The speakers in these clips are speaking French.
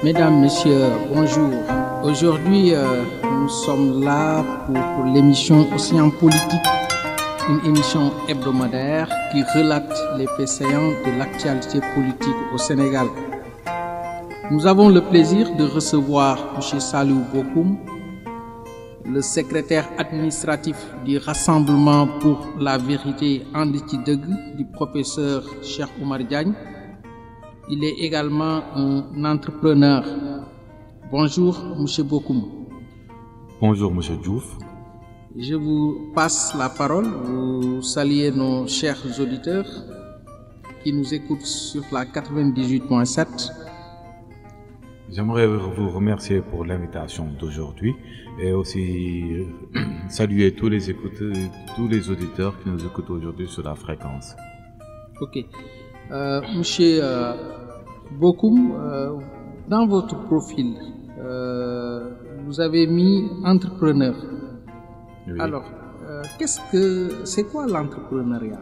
Mesdames, Messieurs, bonjour. Aujourd'hui, nous sommes là pour l'émission Océan Politique, une émission hebdomadaire qui relate les faits saillants de l'actualité politique au Sénégal. Nous avons le plaisir de recevoir M. Saliou Bokoum, le secrétaire administratif du Rassemblement pour la vérité Andi ci Deug du professeur Cheikh Oumar Diagne. Il est également un entrepreneur. Bonjour, M. Bokoum. Bonjour, M. Diouf. Je vous passe la parole. Vous saluez nos chers auditeurs qui nous écoutent sur la 98.7. J'aimerais vous remercier pour l'invitation d'aujourd'hui et aussi saluer tous les auditeurs qui nous écoutent aujourd'hui sur la fréquence. Ok. Monsieur Bokoum, dans votre profil, vous avez mis entrepreneur. Oui. Alors, c'est quoi l'entrepreneuriat?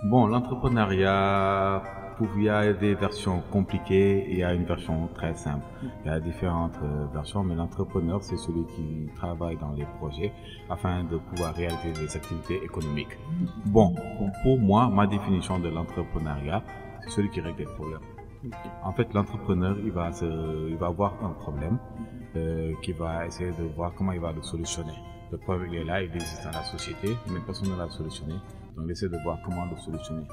Bon, l'entrepreneuriat, il y a des versions compliquées et il y a une version très simple. Il y a différentes versions, mais l'entrepreneur, c'est celui qui travaille dans les projets afin de pouvoir réaliser des activités économiques. Bon, pour moi, ma définition de l'entrepreneuriat, c'est celui qui règle des problèmes. En fait, l'entrepreneur, il va avoir un problème qui va essayer de voir comment il va le solutionner. Le problème, il est là, il existe dans la société, mais personne ne l'a solutionné. Donc, il essaie de voir comment le solutionner.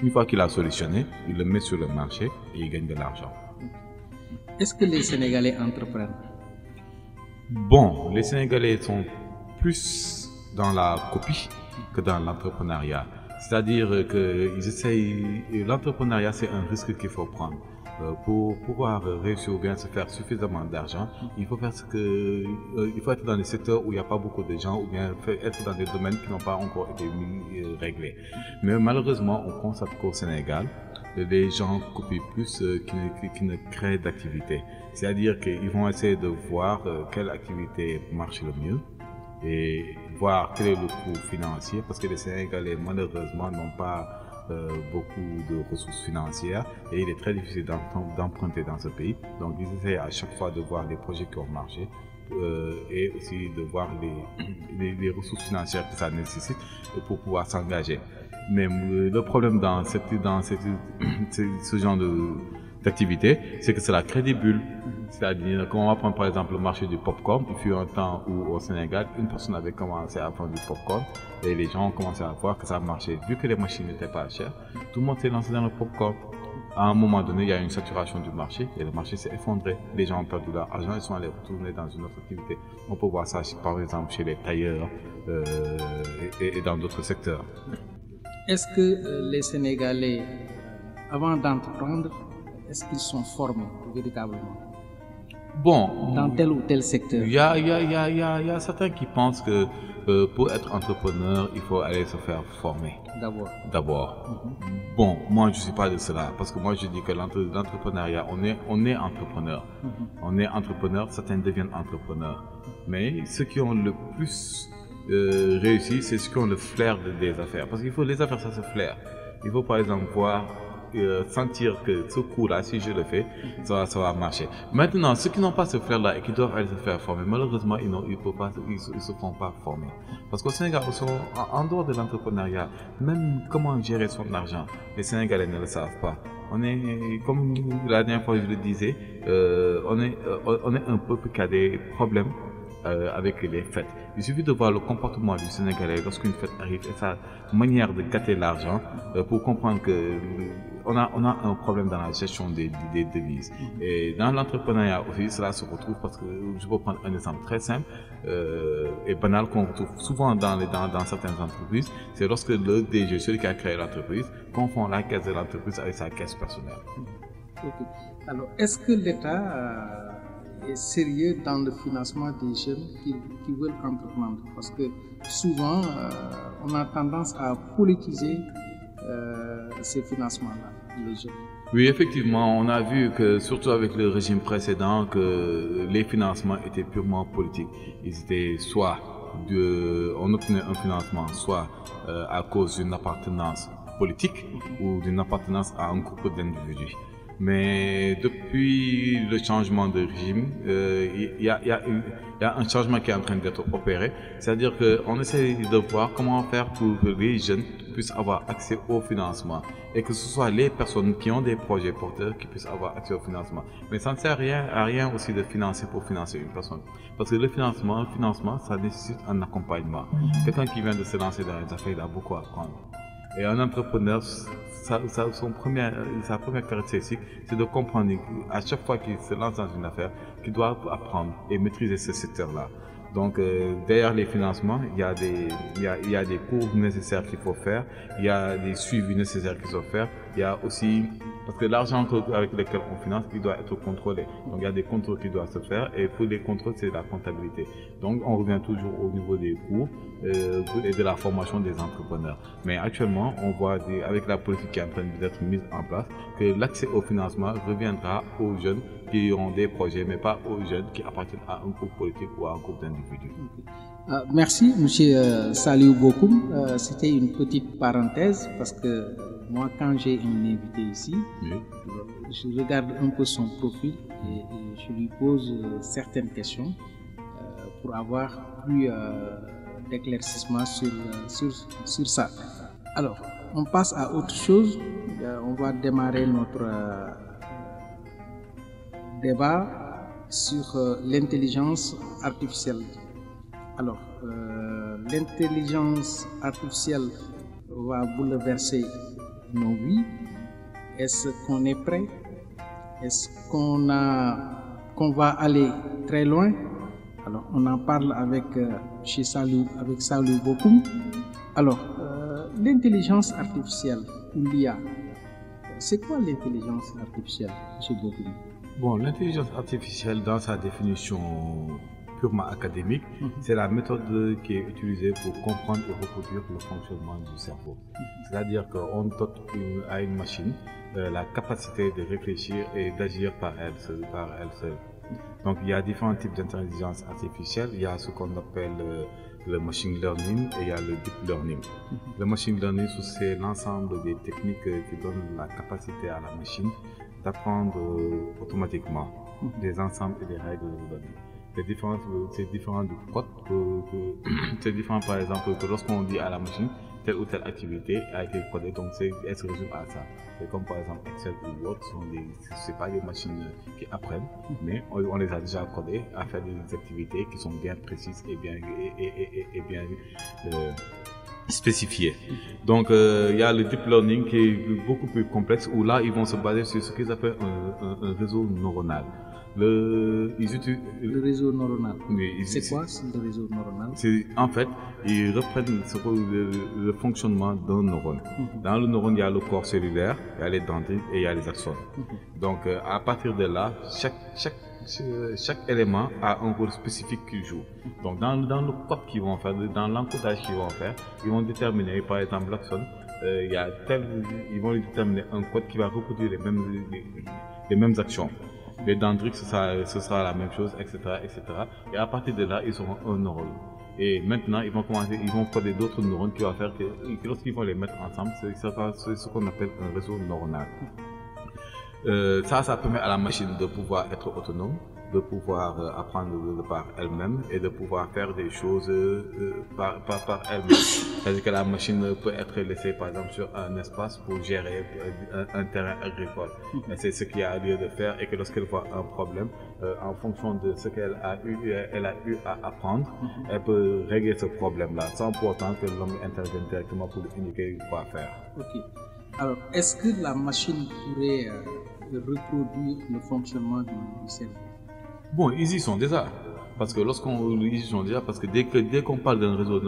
Une fois qu'il a solutionné, il le met sur le marché et il gagne de l'argent. Est-ce que les Sénégalais entreprennent? Bon, les Sénégalais sont plus dans la copie que dans l'entrepreneuriat. C'est-à-dire que l'entrepreneuriat, c'est un risque qu'il faut prendre. Pour pouvoir réussir ou bien se faire suffisamment d'argent, il faut être dans des secteurs où il n'y a pas beaucoup de gens ou bien être dans des domaines qui n'ont pas encore été réglés. Mais malheureusement, on constate qu'au Sénégal, les gens copient plus qui ne créent d'activité. C'est-à-dire qu'ils vont essayer de voir quelle activité marche le mieux et voir quel est le coût financier parce que les Sénégalais, malheureusement, n'ont pas beaucoup de ressources financières et il est très difficile d'emprunter dans ce pays. Donc ils essaient à chaque fois de voir les projets qui ont marché et aussi de voir les ressources financières que ça nécessite pour pouvoir s'engager. Mais le problème dans ce genre d'activité, c'est que c'est la crédible. C'est-à-dire qu'on va prendre par exemple le marché du popcorn. Il fut un temps où au Sénégal, une personne avait commencé à vendre du popcorn et les gens ont commencé à voir que ça marchait. Vu que les machines n'étaient pas chères, tout le monde s'est lancé dans le popcorn. À un moment donné, il y a eu une saturation du marché et le marché s'est effondré. Les gens ont perdu leur argent et sont allés retourner dans une autre activité. On peut voir ça par exemple chez les tailleurs et dans d'autres secteurs. Est-ce que les Sénégalais, avant d'entreprendre, est-ce qu'ils sont formés véritablement? Bon, dans tel ou tel secteur. Il y a certains qui pensent que pour être entrepreneur, il faut aller se faire former. D'abord. Bon, moi je ne suis pas de cela parce que moi je dis que l'entrepreneuriat, on est entrepreneur. On est entrepreneur, certains deviennent entrepreneurs. Mais ceux qui ont le plus réussi, c'est ceux qui ont le flair des affaires. Parce qu'il faut les affaires, ça se flaire. Il faut par exemple voir sentir que ce coup-là, si je le fais, ça va marcher. Maintenant, ceux qui n'ont pas ce flair-là et qui doivent aller se faire former, malheureusement, ils ne se font pas former. Parce qu'au Sénégal, en dehors de l'entrepreneuriat, même comment gérer son argent, les Sénégalais ne le savent pas. On est, comme la dernière fois je le disais, on est un peuple qui a des problèmes avec les fêtes. Il suffit de voir le comportement du Sénégalais lorsqu'une fête arrive et sa manière de gâter l'argent pour comprendre que on a un problème dans la gestion des devises. Et dans l'entrepreneuriat aussi, cela se retrouve parce que je peux prendre un exemple très simple et banal qu'on retrouve souvent dans certaines entreprises. C'est lorsque le DG, celui qui a créé l'entreprise, confond la caisse de l'entreprise avec sa caisse personnelle. Okay. Alors, est-ce que l'État est sérieux dans le financement des jeunes qui veulent entreprendre? Parce que souvent, on a tendance à politiser ces financements-là, les jeunes. Oui, effectivement, on a vu que, surtout avec le régime précédent, que les financements étaient purement politiques. Ils étaient on obtenait un financement soit à cause d'une appartenance politique ou d'une appartenance à un groupe d'individus. Mais depuis le changement de régime, il y a un changement qui est en train d'être opéré. C'est-à-dire qu'on essaie de voir comment faire pour que les jeunes puissent avoir accès au financement et que ce soit les personnes qui ont des projets porteurs qui puissent avoir accès au financement. Mais ça ne sert à rien aussi de financer pour financer une personne. Parce que le financement, ça nécessite un accompagnement. Quelqu'un qui vient de se lancer dans les affaires, il a beaucoup à apprendre. Et un entrepreneur, sa première caractéristique, c'est de comprendre qu'à chaque fois qu'il se lance dans une affaire, qu'il doit apprendre et maîtriser ce secteur-là. Donc, derrière les financements, il y a des cours nécessaires qu'il faut faire, il y a des suivis nécessaires qu'il faut faire, il y a aussi, parce que l'argent avec lequel on finance, il doit être contrôlé. Donc, il y a des contrôles qui doivent se faire et pour les contrôles, c'est la comptabilité. Donc, on revient toujours au niveau des cours et de la formation des entrepreneurs. Mais actuellement, on voit avec la politique qui est en train d'être mise en place, que l'accès au financement reviendra aux jeunes qui ont des projets, mais pas aux jeunes qui appartiennent à un groupe politique ou à un groupe d'individus. Merci, M. Saliou Bokoum. C'était une petite parenthèse parce que moi, quand j'ai un invité ici, je regarde un peu son profil et je lui pose certaines questions pour avoir plus d'éclaircissement sur ça. Alors, on passe à autre chose. On va démarrer notre débat sur l'intelligence artificielle. Alors, l'intelligence artificielle va bouleverser nos vies. Est-ce qu'on est prêt? Est-ce qu'on va aller très loin? Alors, on en parle avec Saliou Bokoum. Alors, l'intelligence artificielle ou l'IA, c'est quoi l'intelligence artificielle, M. Bokoum? Bon, l'intelligence artificielle, dans sa définition purement académique, c'est la méthode qui est utilisée pour comprendre et reproduire le fonctionnement du cerveau. C'est-à-dire qu'on dote à une machine la capacité de réfléchir et d'agir par elle seule. Donc, il y a différents types d'intelligence artificielle. Il y a ce qu'on appelle le machine learning et il y a le deep learning. Le machine learning, c'est l'ensemble des techniques qui donnent la capacité à la machine d'apprendre automatiquement des ensembles et des règles de données. C'est différent du code. C'est différent, par exemple, que lorsqu'on dit à la machine telle ou telle activité a été codée, donc elle se résume à ça. C'est comme par exemple Excel ou Word, ce n'est pas des machines qui apprennent, mais on les a déjà codées à faire des activités qui sont bien précises et bien spécifiées. Donc il y a le deep learning qui est beaucoup plus complexe, où là ils vont se baser sur ce qu'ils appellent un réseau neuronal. Le réseau neuronal. Oui, c'est quoi le réseau neuronal? En fait, ils reprennent le fonctionnement d'un neurone. Dans le neurone, il y a le corps cellulaire, il y a les dendrites et il y a les axones. Donc, à partir de là, chaque élément a un rôle spécifique qu'il joue. Donc, dans le code qu'ils vont faire, dans l'encodage qu'ils vont faire, ils vont déterminer, par exemple, l'axone, ils vont déterminer un code qui va reproduire les mêmes actions. Les dendrites, ce sera la même chose, etc., etc. Et à partir de là, ils auront un neurone. Et maintenant, ils vont coder d'autres neurones qui vont faire que lorsqu'ils vont les mettre ensemble, c'est ce qu'on appelle un réseau neuronal. Ça permet à la machine de pouvoir être autonome, de pouvoir apprendre par elle-même et de pouvoir faire des choses par elle-même. C'est-à-dire que la machine peut être laissée par exemple sur un espace pour gérer un terrain agricole. Et c'est ce qu'il y a lieu de faire, et que lorsqu'elle voit un problème, en fonction de ce qu'elle a eu à apprendre, elle peut régler ce problème-là sans pour autant que l'homme intervienne directement pour lui indiquer quoi faire. Ok. Alors, est-ce que la machine pourrait reproduire le fonctionnement du cerveau? Bon, ils y sont déjà. Parce que dès qu'on parle d'un réseau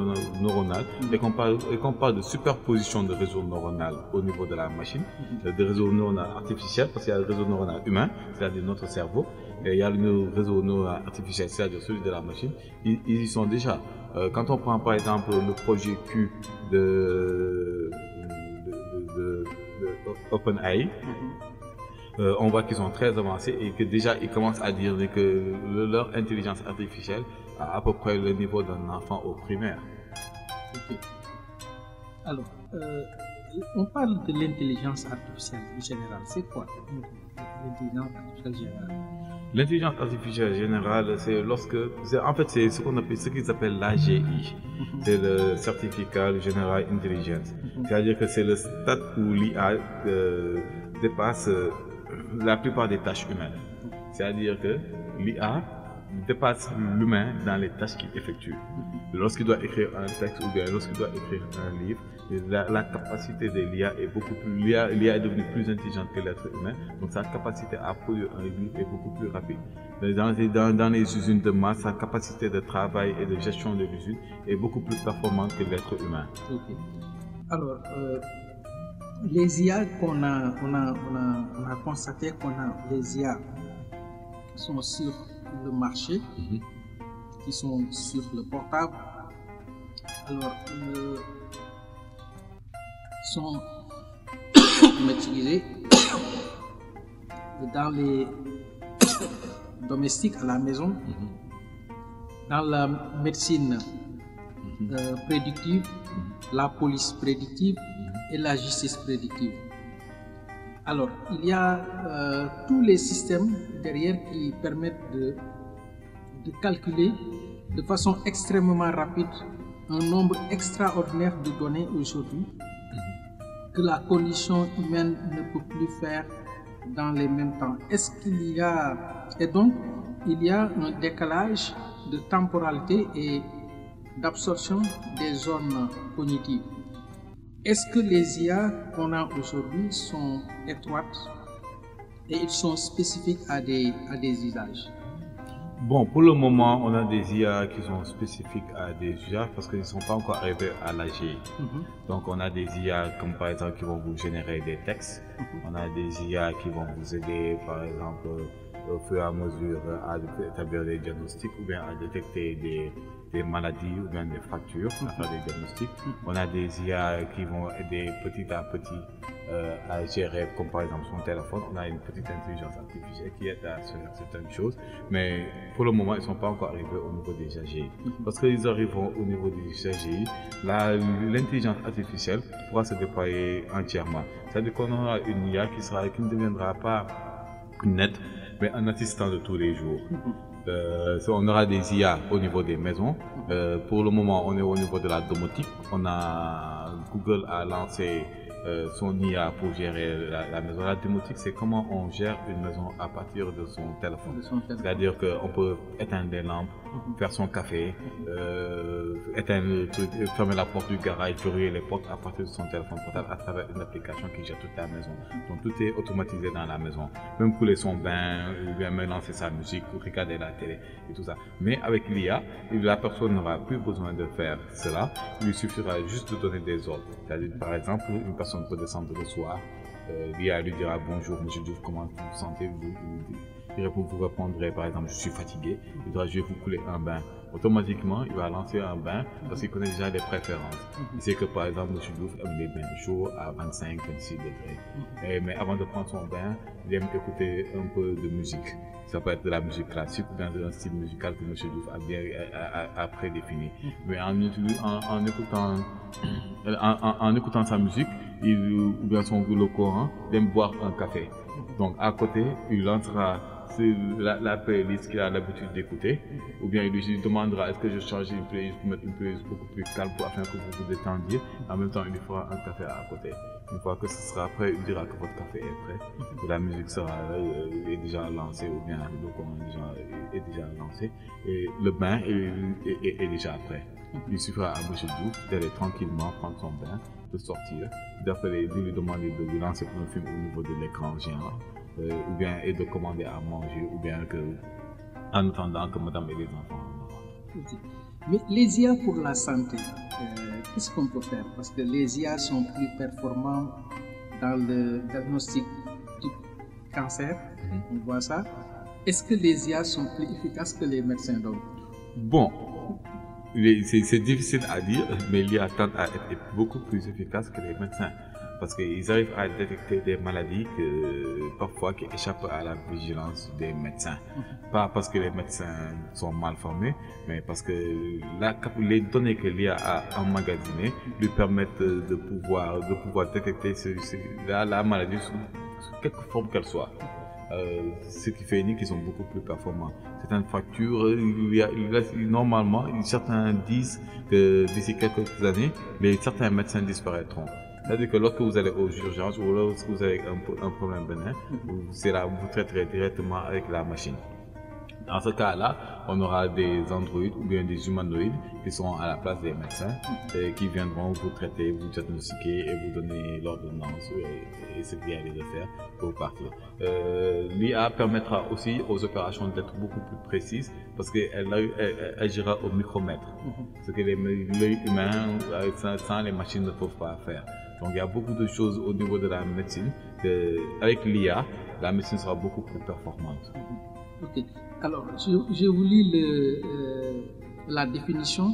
neuronal et qu'on parle de superposition de réseaux neuronal au niveau de la machine, de réseau neuronal artificiel, parce qu'il y a le réseau neuronal humain, c'est-à-dire notre cerveau, et il y a le réseau neuronal artificiel, c'est-à-dire celui de la machine, ils y sont déjà. Quand on prend par exemple le projet Q de OpenAI, on voit qu'ils sont très avancés et que déjà ils commencent à dire que leur intelligence artificielle a à peu près le niveau d'un enfant au primaire. Okay. Alors, On parle de l'intelligence artificielle générale. C'est quoi l'intelligence artificielle générale? L'intelligence artificielle générale, c'est ce qu'on appelle, ce qu'ils appellent l'AGI. C'est le Certificat General Intelligence. C'est-à-dire que c'est le stade où l'IA dépasse la plupart des tâches humaines. C'est-à-dire que l'IA dépasse l'humain dans les tâches qu'il effectue. Lorsqu'il doit écrire un texte ou bien lorsqu'il doit écrire un livre, la capacité de l'IA est beaucoup plus... L'IA est devenue plus intelligente que l'être humain, donc sa capacité à produire un livre est beaucoup plus rapide. Dans les usines de masse, sa capacité de travail et de gestion de l'usine est beaucoup plus performante que l'être humain. Okay. Alors, les IA on a constaté les IA sont sur le marché, qui sont sur le portable. Alors, ils sont utilisés dans les domestiques à la maison, dans la médecine prédictive, la police prédictive et la justice prédictive. Alors, il y a tous les systèmes derrière qui permettent de calculer de façon extrêmement rapide un nombre extraordinaire de données aujourd'hui que la condition humaine ne peut plus faire dans les mêmes temps. Est-ce qu'il y a... Et donc, il y a un décalage de temporalité et d'absorption des zones cognitives. Est-ce que les IA qu'on a aujourd'hui sont étroites et ils sont spécifiques à des usages? Bon, pour le moment, on a des IA qui sont spécifiques à des usages parce qu'ils ne sont pas encore arrivés à l'AGI. Donc, on a des IA comme par exemple qui vont vous générer des textes. On a des IA qui vont vous aider par exemple au fur et à mesure à établir des diagnostics ou bien à détecter des maladies ou bien des fractures, à faire des diagnostics. On a des IA qui vont aider petit à petit à gérer, comme par exemple son téléphone. On a une petite intelligence artificielle qui aide à faire certaines choses, mais pour le moment, ils ne sont pas encore arrivés au niveau des AGI. Parce qu'ils arriveront au niveau des AGI, l'intelligence artificielle pourra se déployer entièrement. C'est-à-dire qu'on aura une IA qui ne deviendra pas une aide, mais un assistant de tous les jours. On aura des IA au niveau des maisons. Pour le moment, on est au niveau de la domotique. Google a lancé son IA pour gérer la maison. La domotique, c'est comment on gère une maison à partir de son téléphone. C'est-à-dire qu'on peut éteindre des lampes, faire son café, éteindre le truc, fermer la porte du garage, verrouiller les portes à partir de son téléphone portable à travers une application qui gère toute la maison. Donc tout est automatisé dans la maison. Même couler son bain, ou bien même lancer sa musique, ou regarder la télé et tout ça. Mais avec l'IA, la personne n'aura plus besoin de faire cela. Il lui suffira juste de donner des ordres. C'est-à-dire, par exemple, une personne peut descendre le soir, l'IA lui dira bonjour monsieur Diouf, comment vous vous sentez, vous répondrez par exemple je suis fatigué, je vais vous couler un bain. Automatiquement il va lancer un bain parce qu'il connaît déjà les préférences. Il sait que par exemple monsieur Diouf aime les bains chauds à 25-26 degrés. Mais avant de prendre son bain, il aime écouter un peu de musique. Ça peut être de la musique classique ou bien un style musical que M. Diouf a bien prédéfini. Mais en écoutant sa musique, ou bien le Coran, il aime boire un café. Donc à côté, il lancera la playlist qu'il a l'habitude d'écouter, ou bien il lui demandera est-ce que je change une playlist pour mettre une playlist beaucoup plus calme afin que vous vous détendiez. En même temps, il lui fera un café à côté. Une fois que ce sera prêt, il dira que votre café est prêt, que la musique est déjà lancée, ou bien le Coran est déjà lancé, et le bain est déjà prêt. Il suffira à M. Diouf d'aller tranquillement prendre son bain, de sortir, de lui demander de lui lancer un film au niveau de l'écran géant, ou bien et de commander à manger, ou bien en attendant que madame et les enfants. Mais les IA pour la santé, qu'est-ce qu'on peut faire? Parce que les IA sont plus performants dans le diagnostic du cancer, on voit ça. Est-ce que les IA sont plus efficaces que les médecins donc? Bon, c'est difficile à dire, mais l'IA tend à être beaucoup plus efficace que les médecins. parce qu'ils arrivent à détecter des maladies parfois qui échappent à la vigilance des médecins. Pas parce que les médecins sont mal formés, mais parce que les données que l'IA a emmagasinées lui permettent de pouvoir détecter la maladie sous quelque forme qu'elle soit. Ce qui fait qu'ils sont beaucoup plus performants. Certaines fractures, normalement, certains disent que d'ici quelques années, certains médecins disparaîtront. C'est-à-dire que lorsque vous allez aux urgences ou lorsque vous avez un problème bénin, vous traiterez directement avec la machine. Dans ce cas-là, on aura des androïdes ou bien des humanoïdes qui seront à la place des médecins et qui viendront vous traiter, vous diagnostiquer et vous donner l'ordonnance et ce qu'il y a à faire pour partir. L'IA permettra aussi aux opérations d'être beaucoup plus précises parce qu'elle agira au micromètre, ce que l'œil humain sans les machines ne peuvent pas faire. Donc il y a beaucoup de choses au niveau de la médecine avec l'IA, la médecine sera beaucoup plus performante. Ok. Alors, je vous lis la définition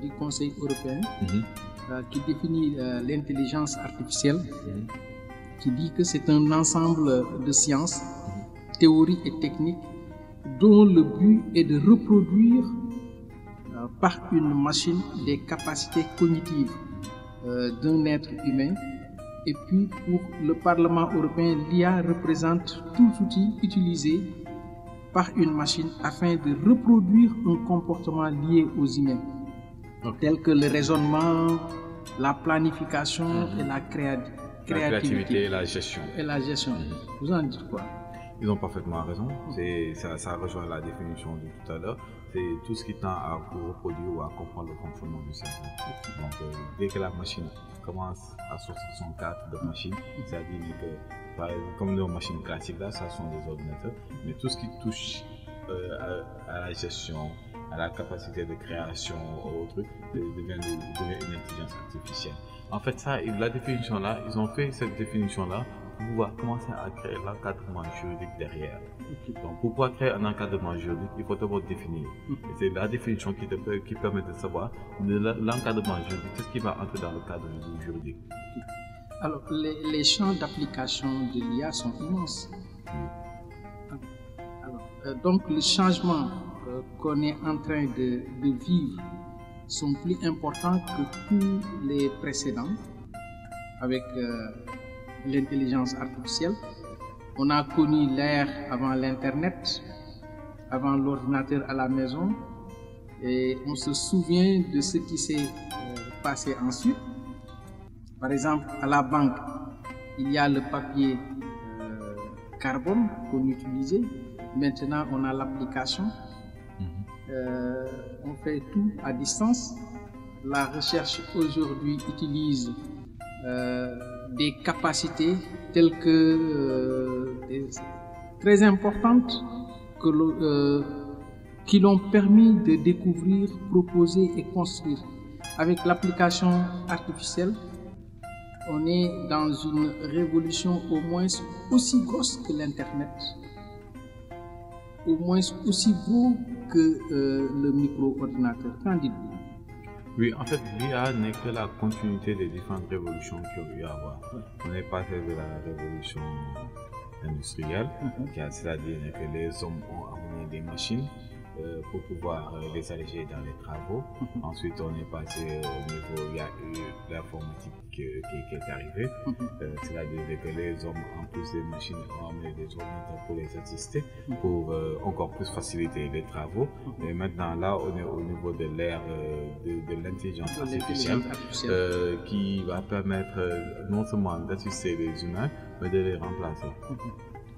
du Conseil européen qui définit l'intelligence artificielle, qui dit que c'est un ensemble de sciences, théories et techniques dont le but est de reproduire par une machine les capacités cognitives d'un être humain. Et puis, pour le Parlement européen, l'IA représente tout outil utilisé par une machine afin de reproduire un comportement lié aux humains, tel que le raisonnement, la planification et la créativité et la gestion. Vous en dites quoi? Ils ont parfaitement raison. Ça rejoint la définition de tout à l'heure. C'est tout ce qui tend à reproduire ou à comprendre le fonctionnement du cerveau. Donc, dès que la machine commence à sortir son cadre de machine, c'est-à-dire que, comme nos machines classiques, là, ça sont des ordinateurs, mais tout ce qui touche à la gestion, à la capacité de création, au truc, devient une intelligence artificielle. En fait, la définition là, ils ont fait cette définition là pour pouvoir commencer à créer l'encadrement juridique derrière. Donc, pour pouvoir créer un encadrement juridique, il faut d'abord définir. Et c'est la définition qui permet de savoir l'encadrement juridique, qu'est-ce qui va entrer dans le cadre juridique. Alors, les champs d'application de l'IA sont immenses. Alors, donc, le changement qu'on est en train de vivre sont plus importants que tous les précédents avec l'intelligence artificielle. On a connu l'ère avant l'Internet, avant l'ordinateur à la maison, et on se souvient de ce qui s'est passé ensuite. Par exemple, à la banque, il y a le papier carbone qu'on utilisait. Maintenant, on a l'application. On fait tout à distance. La recherche aujourd'hui utilise des capacités telles que très importantes qui l'ont permis de découvrir, proposer et construire. Avec l'application artificielle, on est dans une révolution au moins aussi grosse que l'Internet, au moins aussi beau que le micro-ordinateur. Qu'en dites-vous? Oui, en fait, l'IA n'est que la continuité des différentes révolutions qu'il y a eu à avoir. On est passé de la révolution industrielle, c'est-à-dire que les hommes ont amené des machines pour pouvoir les alléger dans les travaux. Ensuite, on est passé au niveau, il y a eu l'informatique qui est arrivée, c'est-à-dire que les hommes, en plus des machines, ont amené des ordinateurs pour les assister, pour encore plus faciliter les travaux. Et maintenant, là, on est au niveau de l'ère de l'intelligence artificielle, qui va permettre non seulement d'assister les humains, mais de les remplacer.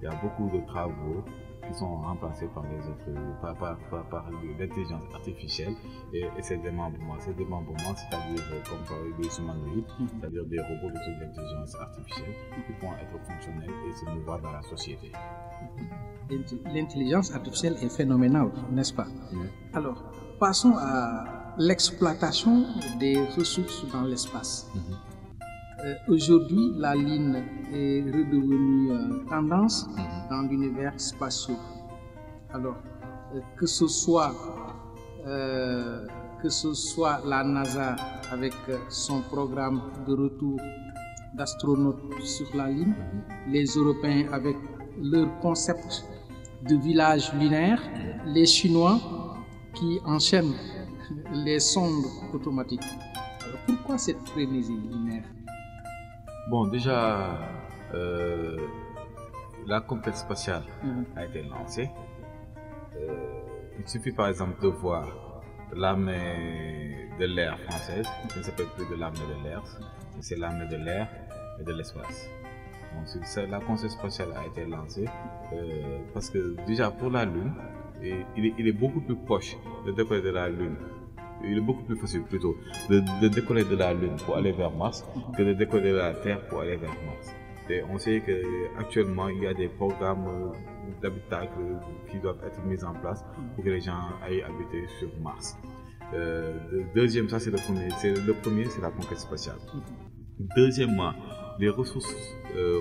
Il y a beaucoup de travaux qui sont remplacés par les autres, par l'intelligence artificielle et ses démembrements. Ces démembrements, c'est-à-dire comme des humanoïdes, c'est-à-dire des robots d'intelligence artificielle qui vont être fonctionnels et se mouvoir dans la société. L'intelligence artificielle est phénoménale, n'est-ce pas? Alors, passons à l'exploitation des ressources dans l'espace. Aujourd'hui, la Lune est redevenue tendance dans l'univers spatial. Alors, que ce soit la NASA avec son programme de retour d'astronautes sur la Lune, les Européens avec leur concept de village lunaire, les Chinois qui enchaînent les sondes automatiques. Alors pourquoi cette frénésie lunaire? Bon, déjà, la conquête spatiale a été lancée. Il suffit par exemple de voir l'armée de l'air française, qui ne s'appelle plus de l'armée de l'air, c'est l'armée de l'air et de l'espace. Donc la conquête spatiale a été lancée parce que déjà pour la Lune, il est beaucoup plus proche de décoller de la Lune. Il est beaucoup plus facile plutôt de décoller de la Lune pour aller vers Mars que de décoller de la Terre pour aller vers Mars. Et on sait qu'actuellement il y a des programmes d'habitacle qui doivent être mis en place pour que les gens aillent habiter sur Mars. Deuxième, ça c'est le premier. Le premier, c'est la conquête spatiale. Deuxièmement, les ressources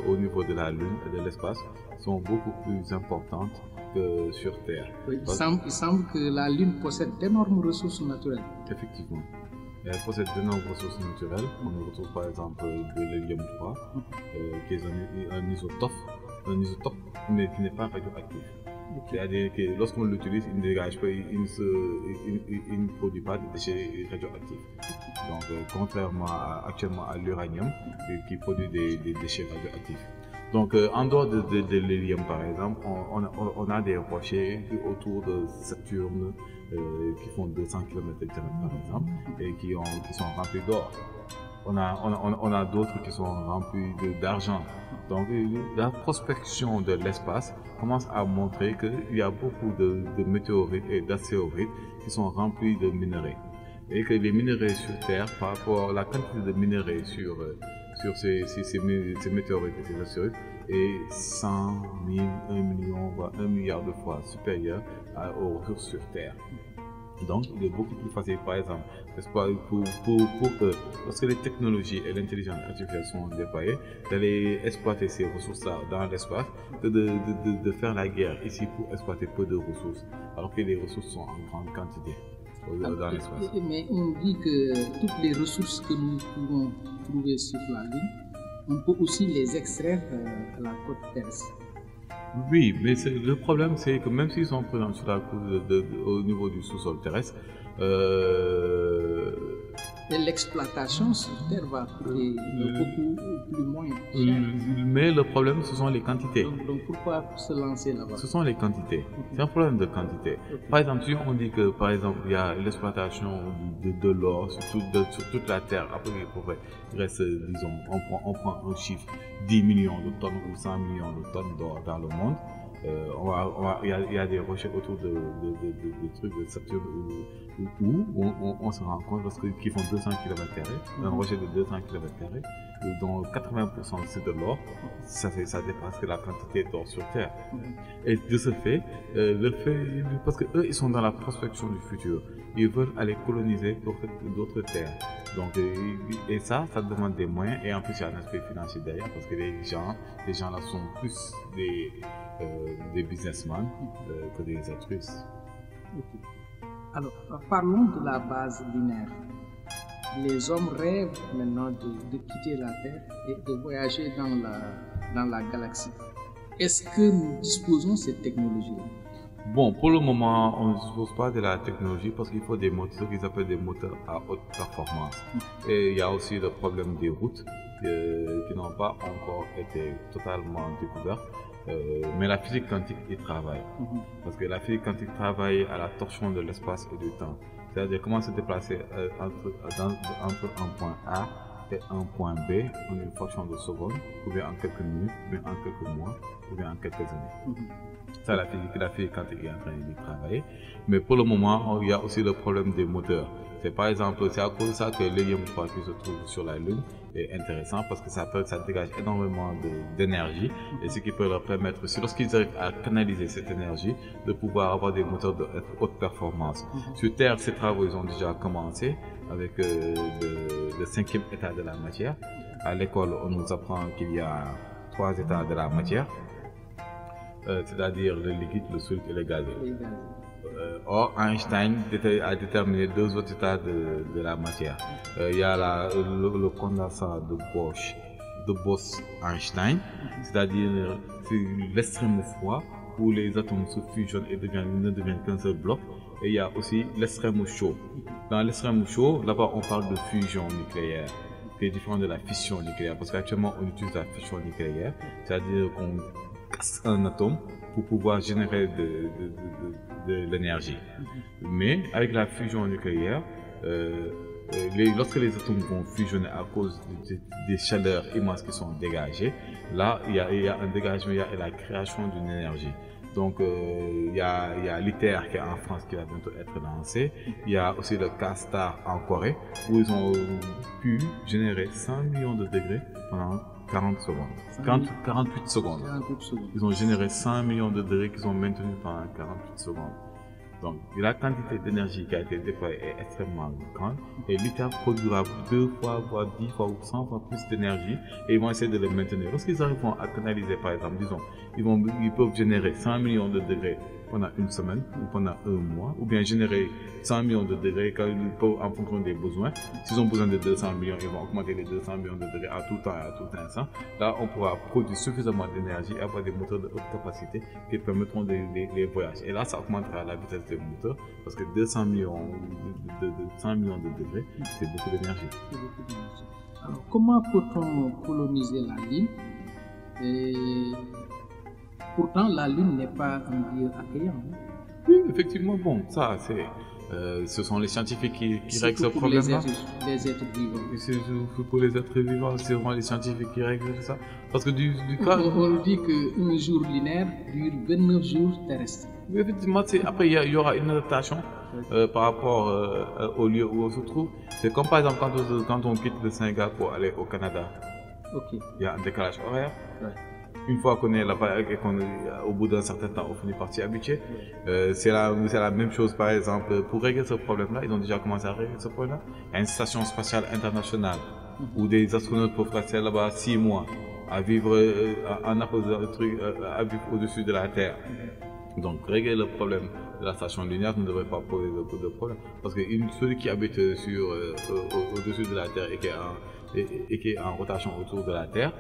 au niveau de la Lune et de l'espace sont beaucoup plus importantes que sur Terre. Oui, il semble que la Lune possède d'énormes ressources naturelles. Effectivement. Elle possède d'énormes ressources naturelles. On retrouve par exemple de l'hélium-3, qui est un isotope, mais qui n'est pas radioactif. C'est-à-dire que lorsqu'on l'utilise, il ne dégage pas, il ne produit pas de déchets radioactifs. Donc, contrairement actuellement à l'uranium, qui produit des déchets radioactifs. Donc, en dehors de l'hélium, par exemple, on a des rochers autour de Saturne qui font 200 km de diamètre, par exemple, et qui sont remplis d'or. On a d'autres qui sont remplis d'argent. Donc, la prospection de l'espace commence à montrer qu'il y a beaucoup de météorites et d'astéroïdes qui sont remplis de minerais. Et que les minerais sur Terre, par rapport à la quantité de minerais sur ces météorites et ces astéroïdes, est 100 000, 1 million, voire 1 milliard de fois supérieur aux ressources sur Terre. Donc, il est beaucoup plus facile, par exemple, pour eux, lorsque les technologies et l'intelligence artificielle sont déployées, d'aller exploiter ces ressources-là dans l'espace, de faire la guerre ici pour exploiter peu de ressources, alors que les ressources sont en grande quantité dans l'espace. Mais on dit que toutes les ressources que nous pouvons trouver sur la Lune, on peut aussi les extraire à la côte terrestre. Oui, mais le problème, c'est que même s'ils sont présents sur la côte au niveau du sous-sol terrestre, et l'exploitation sur Terre va coûter beaucoup plus moins cher. Mais le problème, ce sont les quantités. Donc pourquoi se lancer là-bas? Ce sont les quantités. C'est un problème de quantité. Par exemple, si on dit que par exemple il y a l'exploitation de l'or sur toute la Terre, après il reste, disons, on prend un chiffre, 10 millions de tonnes ou 100 millions de tonnes d'or dans le monde. Il y a des recherches autour de trucs de Saturne où on se rend compte qu'ils font 200 km², un rejet de 200 km², dont 80% c'est de l'or, ça dépasse la quantité d'or sur Terre. Et de ce fait, parce que eux ils sont dans la prospection du futur, ils veulent aller coloniser d'autres terres. Donc, et ça demande des moyens, et en plus il y a un aspect financier derrière, parce que les gens là sont plus des businessmen que des altruistes. Okay. Alors, parlons de la base lunaire. Les hommes rêvent maintenant de quitter la Terre et de voyager dans la galaxie. Est-ce que nous disposons de cette technologie? Bon, pour le moment, on ne dispose pas de la technologie parce qu'il faut des moteurs qu'ils appellent des moteurs à haute performance. Et il y a aussi le problème des routes qui n'ont pas encore été totalement découvertes. Mais la physique quantique y travaille. Parce que la physique quantique travaille à la torsion de l'espace et du temps. C'est-à-dire comment se déplacer entre un point A et un point B en une fraction de seconde, ou bien en quelques minutes, ou bien en quelques mois, ou bien en quelques années. Ça, la physique quantique est en train d'y travailler. Mais pour le moment, il y a aussi le problème des moteurs. C'est par exemple, c'est à cause de ça que l'hélium-3 qui se trouve sur la Lune est intéressant parce que ça dégage énormément d'énergie et ce qui peut leur permettre, lorsqu'ils arrivent à canaliser cette énergie, de pouvoir avoir des moteurs de haute performance. Sur Terre, ces travaux ils ont déjà commencé avec le 5e état de la matière. À l'école, on nous apprend qu'il y a 3 états de la matière, c'est-à-dire le liquide, le solide et le gazeux. Or, Einstein a déterminé 2 autres états de la matière. Il y a le condensat de Bosch de Bose-Einstein, c'est-à-dire c'est l'extrême froid où les atomes se fusionnent et ne deviennent qu'un seul bloc. Et il y a aussi l'extrême chaud. Dans l'extrême chaud, là-bas on parle de fusion nucléaire, qui est différent de la fission nucléaire, parce qu'actuellement on utilise la fission nucléaire, c'est-à-dire qu'on casse un atome pour pouvoir générer de l'énergie. Mais avec la fusion nucléaire, lorsque les atomes vont fusionner à cause des chaleurs immenses qui sont dégagées, là il y a un dégagement, il y a la création d'une énergie. Donc il y a l'ITER qui est en France qui va bientôt être lancé. Il y a aussi le Castar en Corée où ils ont pu générer 100 millions de degrés pendant 48 secondes. Ils ont généré 100 millions de degrés qu'ils ont maintenus pendant 48 secondes. Donc la quantité d'énergie qui a été déployée est extrêmement grande et l'ITER produira 2 fois, voire 10 fois ou 100 fois plus d'énergie et ils vont essayer de le maintenir. Lorsqu'ils arriveront à canaliser, par exemple, disons, ils peuvent générer 100 millions de degrés pendant une semaine ou pendant un mois, ou bien générer 100 millions de degrés en fonction des besoins. S'ils ont besoin de 200 millions, ils vont augmenter les 200 millions de degrés à tout temps et à tout instant. Là, on pourra produire suffisamment d'énergie et avoir des moteurs de haute capacité qui permettront les voyages. Et là, ça augmentera la vitesse des moteurs parce que 200 millions de 100 millions de degrés, c'est beaucoup d'énergie. Alors, comment peut-on coloniser la Lune? Pourtant, la Lune n'est pas un lieu accueillant. Oui, effectivement, bon, ça, ce sont les scientifiques qui règlent ce problème-là. Les êtres vivants. Pour les êtres vivants, c'est vraiment les scientifiques qui règlent ça. Parce que on dit qu'un jour lunaire dure 29 jours terrestres. Oui, effectivement, après, il y aura une adaptation par rapport au lieu où on se trouve. C'est comme par exemple quand on quitte le Sénégal pour aller au Canada. Okay. Il y a un décalage horaire. Ouais. Une fois qu'on est là-bas et qu'au bout d'un certain temps, on finit par s'y habituer. C'est la même chose, par exemple, pour régler ce problème-là, ils ont déjà commencé à régler ce problème-là. Il y a une station spatiale internationale où des astronautes peuvent rester là-bas 6 mois à vivre à vivre au-dessus de la Terre. Donc, régler le problème de la station lunaire ne devrait pas poser beaucoup de problèmes. Parce que celui qui habite au-dessus de la Terre et qui est en rotation autour de la Terre,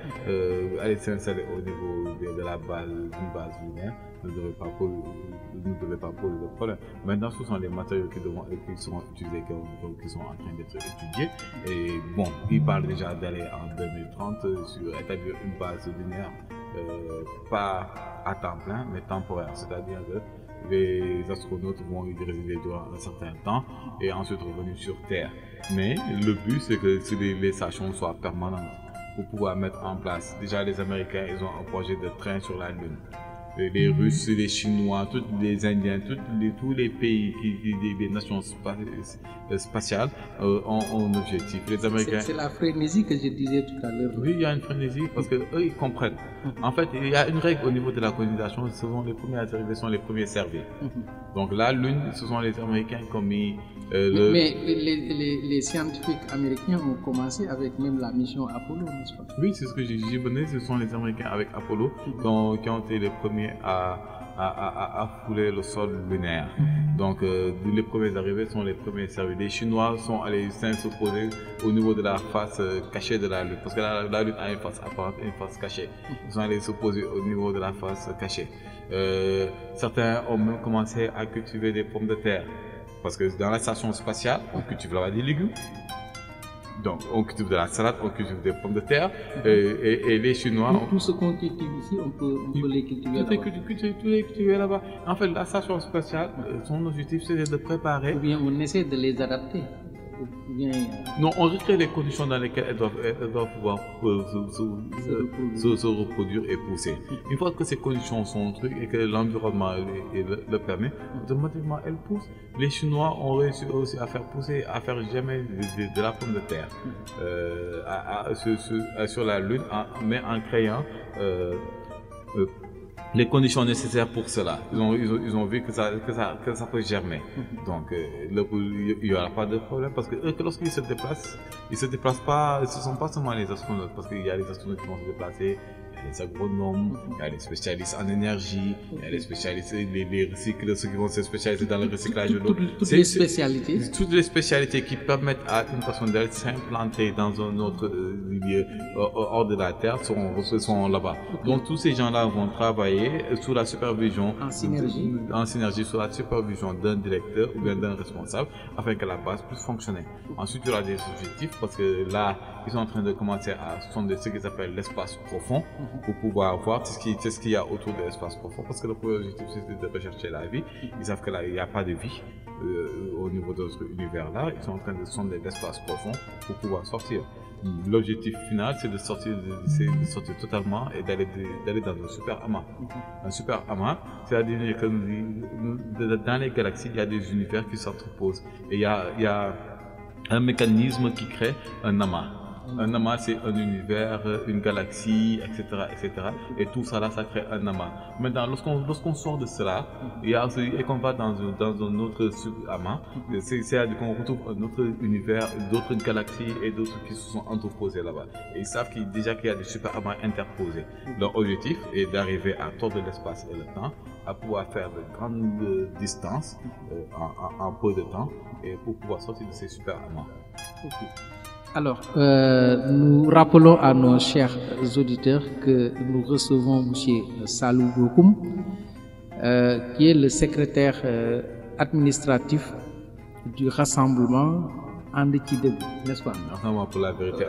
aller s'installer au niveau de la base, d'une base lunaire, ne devrait pas poser de problème. Maintenant, ce sont les matériaux qui seront utilisés, qui sont en train d'être étudiés. Et bon, ils parlent déjà d'aller en 2030 établir une base lunaire, pas à temps plein, mais temporaire. C'est-à-dire que les astronautes vont y résider durant un certain temps et ensuite revenir sur Terre. Mais le but, c'est que les stations soient permanentes pour pouvoir mettre en place. Déjà, les Américains, ils ont un projet de train sur la Lune. Les Russes, les Chinois, tous les Indiens, tous les pays, les nations spatiales ont un objectif. Les Américains. C'est la frénésie que je disais tout à l'heure. Oui, il y a une frénésie parce que eux, ils comprennent. En fait, il y a une règle au niveau de la colonisation. Ce sont les premiers arrivés, sont les premiers servis. Donc la Lune, ce sont les Américains qui ont mis Mais les scientifiques américains ont commencé avec même la mission Apollo, n'est-ce pas? Oui, c'est ce que j'y venais. Ce sont les Américains avec Apollo qui ont été les premiers à fouler le sol lunaire. Donc les premiers arrivés sont les premiers servis. Les Chinois sont allés se poser au niveau de la face cachée de la Lune, parce que la Lune a une face apparente et une face cachée. Ils sont allés se poser au niveau de la face cachée. Certains ont même commencé à cultiver des pommes de terre, parce que dans la station spatiale, on cultive là-bas des légumes. Donc, on cultive de la salade, on cultive des pommes de terre, et les Chinois... Tout ce qu'on cultive ici, on peut les cultiver là-bas. Tout est cultivé là-bas. En fait, la station spatiale, son objectif, c'est de préparer... Ou bien on essaie de les adapter. Non, on recrée les conditions dans lesquelles elles doivent pouvoir se reproduire et pousser. Une fois que ces conditions sont trucs et que l'environnement le permet, automatiquement elles poussent. Les Chinois ont réussi aussi à faire pousser, à faire germer de la pomme de terre sur la Lune, mais en créant les conditions nécessaires pour cela. Ils ont vu que ça peut germer. Donc, il n'y aura pas de problème parce que lorsqu'ils se déplacent pas, ce ne sont pas seulement les astronautes, parce qu'il y a les astronautes qui vont se déplacer a les agronomes, il y a les spécialistes en énergie, il y a les spécialistes, les recycleurs, ceux qui vont se spécialiser dans le recyclage de l'eau. Toutes les spécialités. Toutes les spécialités qui permettent à une personne de s'implanter dans un autre lieu hors de la terre sont là-bas. Donc tous ces gens-là vont travailler sous la supervision, en synergie sous la supervision d'un directeur ou bien d'un responsable afin que la base puisse fonctionner. Ensuite, il y aura des objectifs parce que là, ils sont en train de commencer à sonder ce qu'ils appellent l'espace profond pour pouvoir voir ce qu'il y a autour de l'espace profond parce que le premier objectif c'est de rechercher la vie. Ils savent que là, il n'y a pas de vie au niveau de notre univers-là. Ils sont en train de sonder l'espace profond pour pouvoir sortir. L'objectif final, c'est de sortir totalement et d'aller dans un super amas. Un super amas, c'est-à-dire que dans les galaxies, il y a des univers qui s'entreposent. Et il y a un mécanisme qui crée un amas. Un amas, c'est un univers, une galaxie, etc., etc. Et tout ça là, ça crée un amas. Maintenant, lorsqu'on sort de cela, et qu'on va dans un autre amas, c'est-à-dire qu'on retrouve un autre univers, d'autres galaxies et d'autres qui se sont entreposés là-bas. Et ils savent qu'il y a des super amas interposés. Leur objectif est d'arriver à tordre l'espace et le temps, à pouvoir faire de grandes distances en peu de temps, et pour pouvoir sortir de ces super amas. Okay. Alors, nous rappelons à nos chers auditeurs que nous recevons M. Salou Bokoum, qui est le secrétaire administratif du rassemblement And Ci Deug, n'est-ce pas? Rassemblement pour la vérité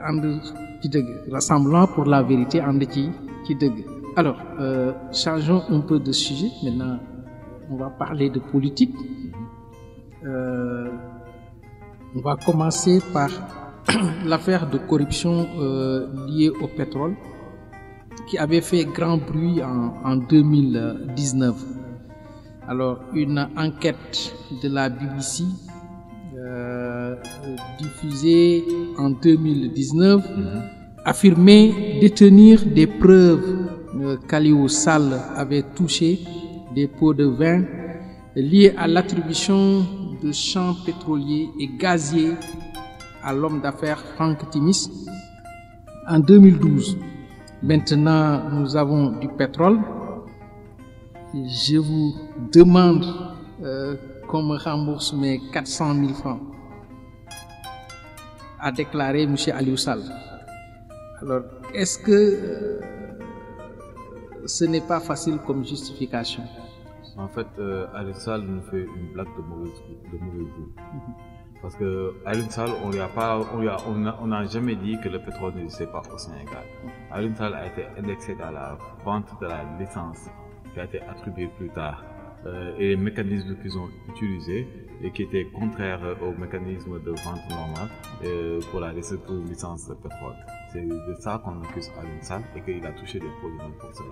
And Ci Deug. Rassemblement pour la vérité And Ci Deug. Alors, changeons un peu de sujet. Maintenant, on va parler de politique. On va commencer par l'affaire de corruption liée au pétrole qui avait fait grand bruit en 2019. Alors, une enquête de la BBC diffusée en 2019 affirmait détenir des preuves qu'Aliou Sall avait touché des pots de vin liés à l'attribution de champs pétroliers et gaziers à l'homme d'affaires Franck Timis en 2012. Maintenant, nous avons du pétrole. Je vous demande qu'on me rembourse mes 400 000 francs, a déclaré M. Aliou Sall. Alors, est-ce que ce n'est pas facile comme justification? En fait, Aliou Sall nous fait une blague de mauvais goût. Parce que Aliou Sall, on n'a jamais dit que le pétrole n'existait pas au Sénégal. Aliou Sall a été indexé dans la vente de la licence qui a été attribuée plus tard. Et les mécanismes qu'ils ont utilisés et qui étaient contraires aux mécanismes de vente normale pour la licence de pétrole. C'est de ça qu'on accuse Aliou Sall et qu'il a touché des produits pour cela.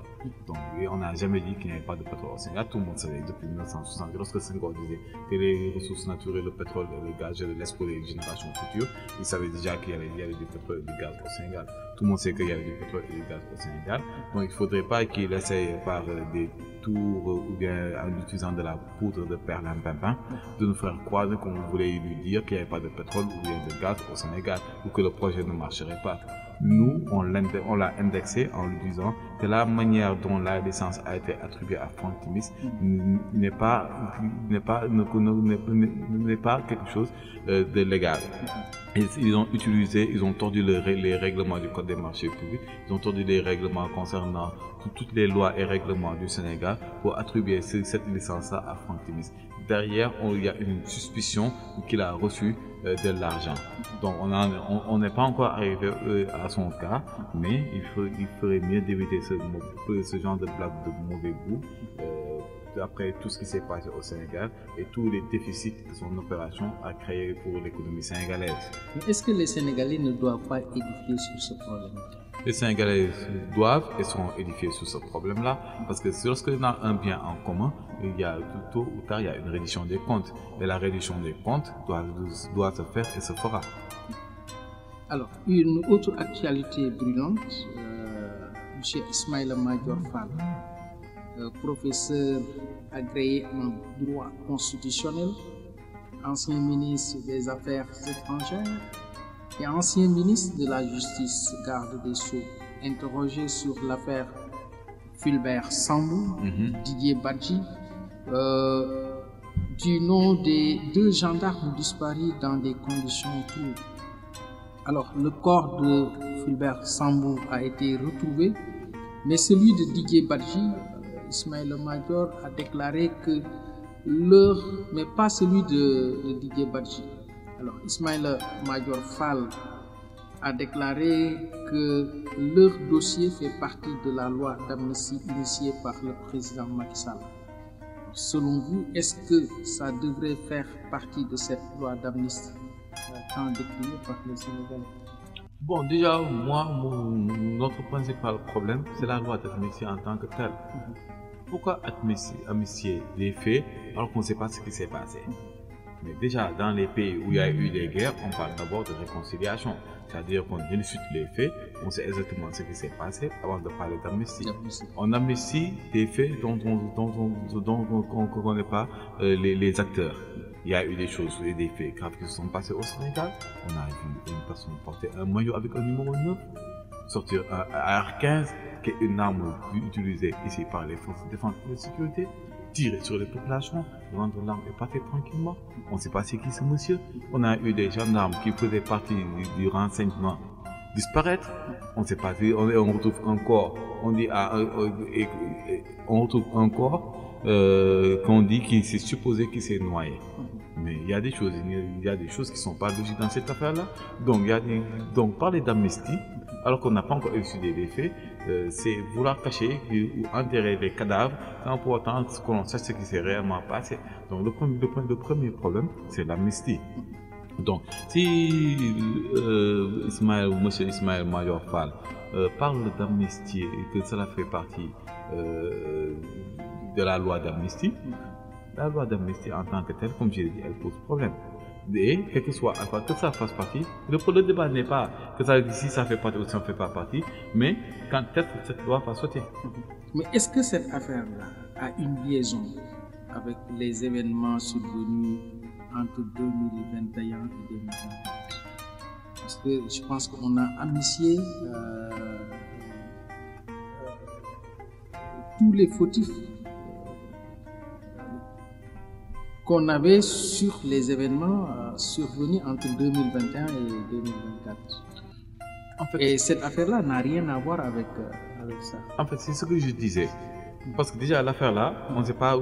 Donc, on n'a jamais dit qu'il n'y avait pas de pétrole au Sénégal. Tout le monde savait depuis 1960, lorsque Senghor disait que les ressources naturelles, le pétrole et le gaz, je le laisse pour les générations futures, il savait déjà qu'il y avait du pétrole et du gaz au Sénégal. Tout le monde sait qu'il y avait du pétrole et du gaz au Sénégal. Donc, il ne faudrait pas qu'il essaye par des tours ou bien en utilisant de la poudre de perlimpinpin de nous faire croire qu'on voulait lui dire qu'il n'y avait pas de pétrole ou bien de gaz au Sénégal ou que le projet ne marcherait pas. Nous, on l'a indexé en lui disant que la manière dont la licence a été attribuée à Franck Timis n'est pas quelque chose de légal. Ils ont tordu les règlements du Code des marchés publics, ils ont tordu les règlements concernant toutes les lois et règlements du Sénégal pour attribuer cette licence-là à Franck Timis. Derrière, il y a une suspicion qu'il a reçu de l'argent. Donc, on n'est pas encore arrivé à son cas, mais il ferait mieux d'éviter ce genre de blague de mauvais goût. Après tout ce qui s'est passé au Sénégal et tous les déficits que son opération a créé pour l'économie sénégalaise. Mais est-ce que les Sénégalais ne doivent pas édifier sur ce problème? Les Sénégalais doivent et seront édifiés sur ce problème-là parce que lorsqu'on a un bien en commun, il y a tôt ou tard il y a une reddition des comptes et la reddition des comptes doit se faire et se fera. Alors, une autre actualité brûlante, M. Ismaïla Madior Fall, professeur agréé en droit constitutionnel, ancien ministre des Affaires étrangères et ancien ministre de la Justice, garde des Sceaux, interrogé sur l'affaire Fulbert Sambou, Didier Badji, du nom des 2 gendarmes disparus dans des conditions troubles. Alors, le corps de Fulbert Sambou a été retrouvé, mais celui de Didier Badji, Ismaïla Madior, a déclaré que mais pas celui de Didier Badji. Alors, Ismaïla Madior Fall a déclaré que leur dossier fait partie de la loi d'amnistie initiée par le président Macky Sall. Selon vous, est-ce que ça devrait faire partie de cette loi d'amnistie tant décriée par les Sénégalais? Bon, déjà, moi, notre principal problème, c'est la loi d'amnistie en tant que telle. Pourquoi amnistier des faits alors qu'on ne sait pas ce qui s'est passé? Mais déjà, dans les pays où il y a eu des guerres, on parle d'abord de réconciliation. C'est-à-dire qu'on discute les faits, on sait exactement ce qui s'est passé avant de parler d'amnistie. On amnistie des faits dont on ne connaît pas les acteurs. Il y a eu des choses et des faits graves qui se sont passés au Sénégal. On a vu une personne porter un maillot avec un numéro 9, sortir un AR-15, qui est une arme utilisée ici par les forces de défense et de sécurité, tirer sur les populations, rendre l'arme et partir tranquillement. On ne sait pas c'est qui ce monsieur. On a eu des gendarmes qui faisaient partie du renseignement disparaître. On ne sait pas si on retrouve un corps. On retrouve un corps qu'on dit qu'il s'est supposé qu'il s'est noyé. Mais il y a des choses qui ne sont pas logiques dans cette affaire-là. Donc parler d'amnistie, alors qu'on n'a pas encore élucidé les faits, c'est vouloir cacher ou enterrer les cadavres sans pour autant qu'on sache ce qui s'est réellement passé. Donc le premier problème, c'est l'amnistie. Donc si monsieur Ismaïla Madior Fall parle d'amnistie et que cela fait partie de la loi d'amnistie, la loi d'amnistie en tant que telle, comme j'ai dit, elle pose problème. Et quel que soit alpha, que ça fasse partie, le débat n'est pas que ça, si ça fait partie ou ça ne fait pas partie, mais quand est-ce que cette loi va sauter. Mais est-ce que cette affaire-là a une liaison avec les événements survenus entre 2021 et 2024? Parce que je pense qu'on a amnistié tous les fautifs qu'on avait sur les événements survenus entre 2021 et 2024. En fait, et cette affaire-là n'a rien à voir avec ça. En fait, c'est ce que je disais. Parce que déjà, l'affaire-là, on ne sait pas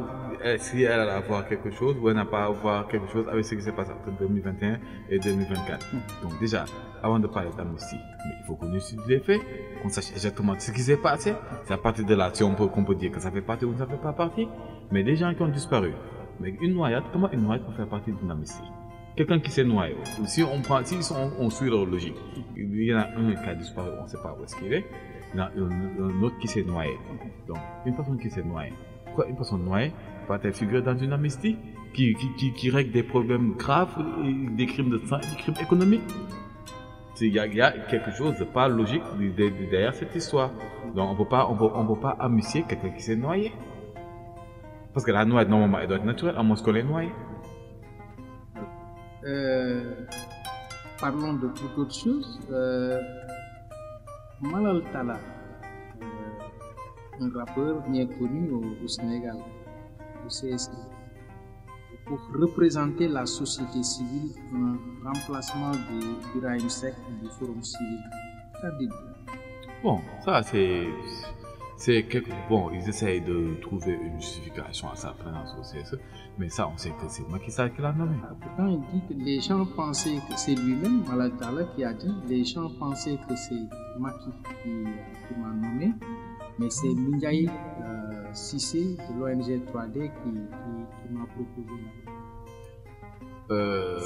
si elle a à voir quelque chose ou elle n'a pas à voir quelque chose avec ce qui s'est passé entre 2021 et 2024. Donc déjà, avant de parler d'amnistie, il faut qu'on étudie les faits, qu'on sache exactement ce qui s'est passé. C'est à partir de là qu'on peut dire que ça fait partie ou ça ne fait pas partie. Mais des gens qui ont disparu. Mais une noyade, comment une noyade peut faire partie d'une amnistie? Quelqu'un qui s'est noyé, si on suit leur logique, il y en a un qui a disparu, on ne sait pas où est-ce qu'il est, il y en a un autre qui s'est noyé. Donc, une personne qui s'est noyée, pourquoi une personne noyée va-t-elle figurer dans une amnistie qui règle des problèmes graves, des crimes de sang, des crimes économiques? Il y a quelque chose de pas logique derrière cette histoire. Donc, on ne peut pas amnistier quelqu'un qui s'est noyé. Parce que la noyade, normalement, elle doit être naturelle, à moins qu'on l'ait noyée. Parlons de toute autre chose. Malal Talla, un rappeur bien connu au Sénégal, le CSI, pour représenter la société civile en remplacement de Birahim Seck du Forum civil. Ça dit. Bon, ça bon, ils essayent de trouver une justification à sa présence au CSE, mais ça, on sait que c'est Macky Sall qui l'a nommé. Pourtant, il dit que les gens pensaient que c'est lui-même, Malal Talla, qui a dit, les gens pensaient que c'est Macky qui m'a nommé, mais c'est Mindiaye Cissé de l'ONG 3D qui m'a proposé.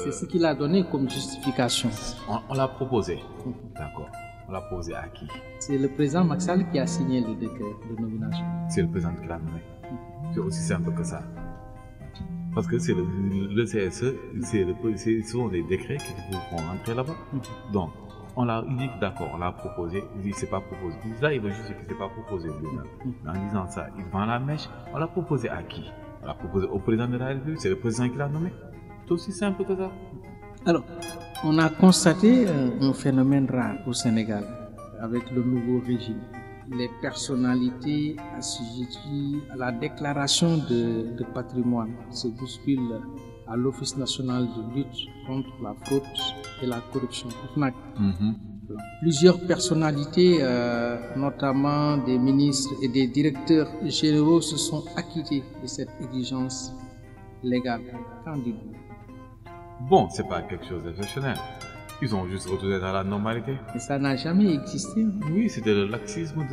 C'est ce qu'il a donné comme justification. On l'a proposé, d'accord. On l'a posé à qui? C'est le président Macky Sall qui a signé le décret de nomination. C'est le président qui l'a nommé. C'est aussi simple que ça. Parce que c'est le CSE, c'est souvent des décrets qui vous font rentrer là-bas. Donc, il dit d'accord, on l'a proposé, il dit c'est pas proposé. Là, il veut juste qu'il ne s'est pas proposé lui-même. Mais en disant ça, il vend la mèche. On l'a proposé à qui? On l'a proposé au président de la République, c'est le président qui l'a nommé. C'est aussi simple que ça. Alors, on a constaté un phénomène rare au Sénégal avec le nouveau régime. Les personnalités assujetties à la déclaration de patrimoine se bousculent à l'Office national de lutte contre la fraude et la corruption, OFNAC. Plusieurs personnalités, notamment des ministres et des directeurs généraux, se sont acquittés de cette exigence légale. Qu'en dites-vous? Bon, c'est pas quelque chose d'exceptionnel. Ils ont juste retourné dans la normalité. Mais ça n'a jamais existé. Oui, c'était le laxisme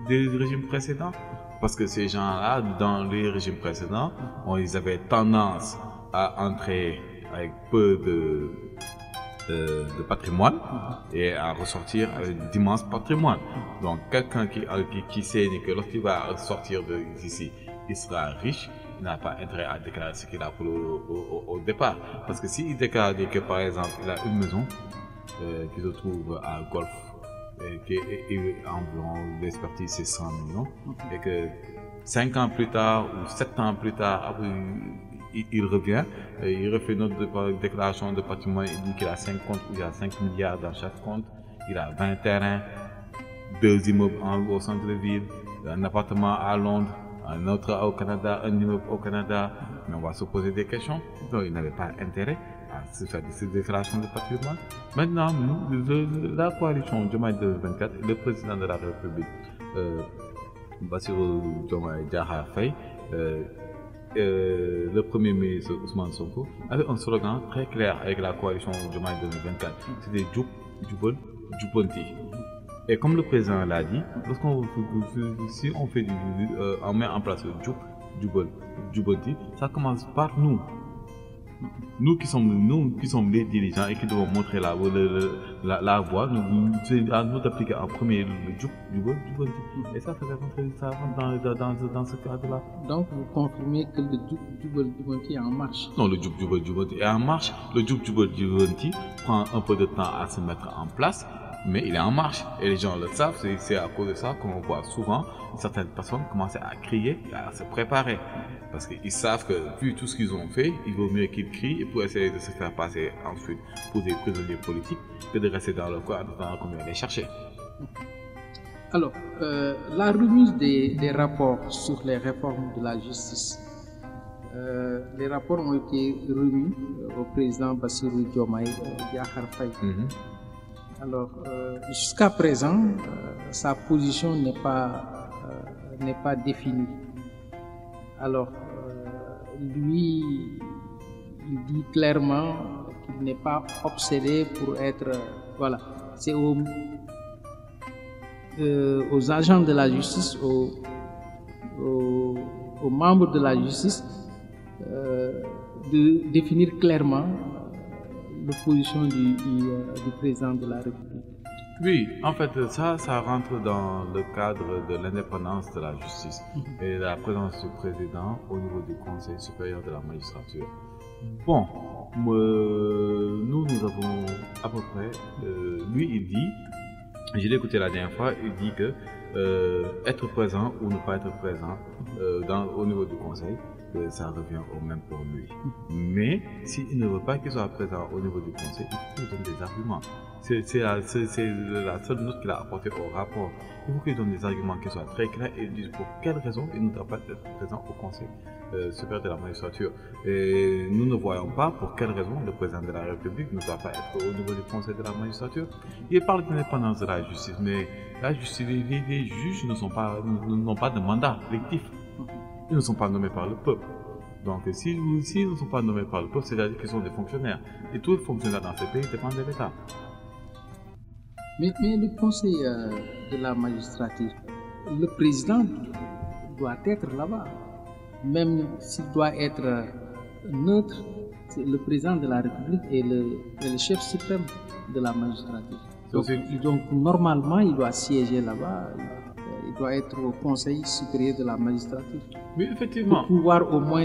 des régimes précédents. Parce que ces gens-là, dans les régimes précédents, ils avaient tendance à entrer avec peu de patrimoine et à ressortir avec d'immenses patrimoines. Donc, quelqu'un qui sait que lorsqu'il va sortir d'ici, il sera riche, il n'a pas intérêt à déclarer ce qu'il a pour au départ. Parce que s'il déclare que, par exemple, il a une maison qui se trouve à Golf, qui est environ, l'expertise c'est 100 millions, et que 5 ans plus tard ou 7 ans plus tard, il revient, il refait notre déclaration de patrimoine, il dit qu'il a 5 comptes, il y a 5 milliards dans chaque compte, il a 20 terrains, 2 immeubles au centre de ville, un appartement à Londres, un autre au Canada, un immeuble au Canada. Mais on va se poser des questions. Donc, il n'avait pas intérêt à se faire ces déclarations de patrimoine. Maintenant, nous, la coalition Diomaye 2024, le président de la République, Bassirou Diomaye Diakhar Faye, le premier ministre Ousmane Sonko, avait un slogan très clair avec la coalition Diomaye 2024. C'était Dioub, Djoubol, Djoubanti. Et comme le président l'a dit, si on met en place le Djoub, Djoubol, Djoubanti, ça commence par nous. Nous qui sommes les dirigeants et qui devons montrer la voie, c'est à nous d'appliquer en premier le Djoub, Djoubol, Djoubanti. Et ça rentre dans ce cadre-là. Donc vous confirmez que le Djoub, Djoubol, Djoubanti est en marche? Non, le Djoub, Djoubol, Djoubanti est en marche. Le Djoub, Djoubol, Djoubanti prend un peu de temps à se mettre en place. Mais il est en marche et les gens le savent, c'est à cause de ça qu'on voit souvent certaines personnes commencer à crier, à se préparer. Parce qu'ils savent que vu tout ce qu'ils ont fait, il vaut mieux qu'ils crient pour essayer de se faire passer ensuite pour des prisonniers politiques que de rester dans le coin en attendant qu'on vienne les chercher. Alors, la remise des rapports sur les réformes de la justice. Les rapports ont été remis au président Bassirou Diomaye Diakhar Faye. Alors, jusqu'à présent, sa position n'est pas définie. Alors, lui, il dit clairement qu'il n'est pas obsédé pour être... voilà, c'est aux agents de la justice, aux membres de la justice, de définir clairement l'opposition du président de la République. Oui, en fait, ça rentre dans le cadre de l'indépendance de la justice et de la présence du président au niveau du Conseil supérieur de la magistrature. Bon, nous avons à peu près, lui il dit, je l'ai écouté la dernière fois, il dit que être présent ou ne pas être présent au niveau du Conseil, ça revient au même pour lui. Mais s'il ne veut pas qu'il soit présent au niveau du Conseil, il faut qu'il donne des arguments. C'est la seule note qu'il a apportée au rapport. Il faut qu'il donne des arguments qui soient très clairs et disent pour quelle raison il ne doit pas être présent au Conseil supérieur de la magistrature. Et nous ne voyons pas pour quelle raison le président de la République ne doit pas être au niveau du Conseil de la magistrature. Il parle d'indépendance de la justice, mais la justice, les juges n'ont pas de mandat électif. Ils ne sont pas nommés par le peuple. Donc, s'ils ne sont pas nommés par le peuple, c'est-à-dire qu'ils sont des fonctionnaires. Et tous les fonctionnaires dans ce pays dépendent de l'État. Mais le Conseil de la magistrature, le président doit être là-bas. Même s'il doit être neutre, le président de la République est le chef suprême de la magistrature. Donc normalement, il doit siéger là-bas. Il doit être au Conseil supérieur de la magistrature. Oui, effectivement. Pour pouvoir au moins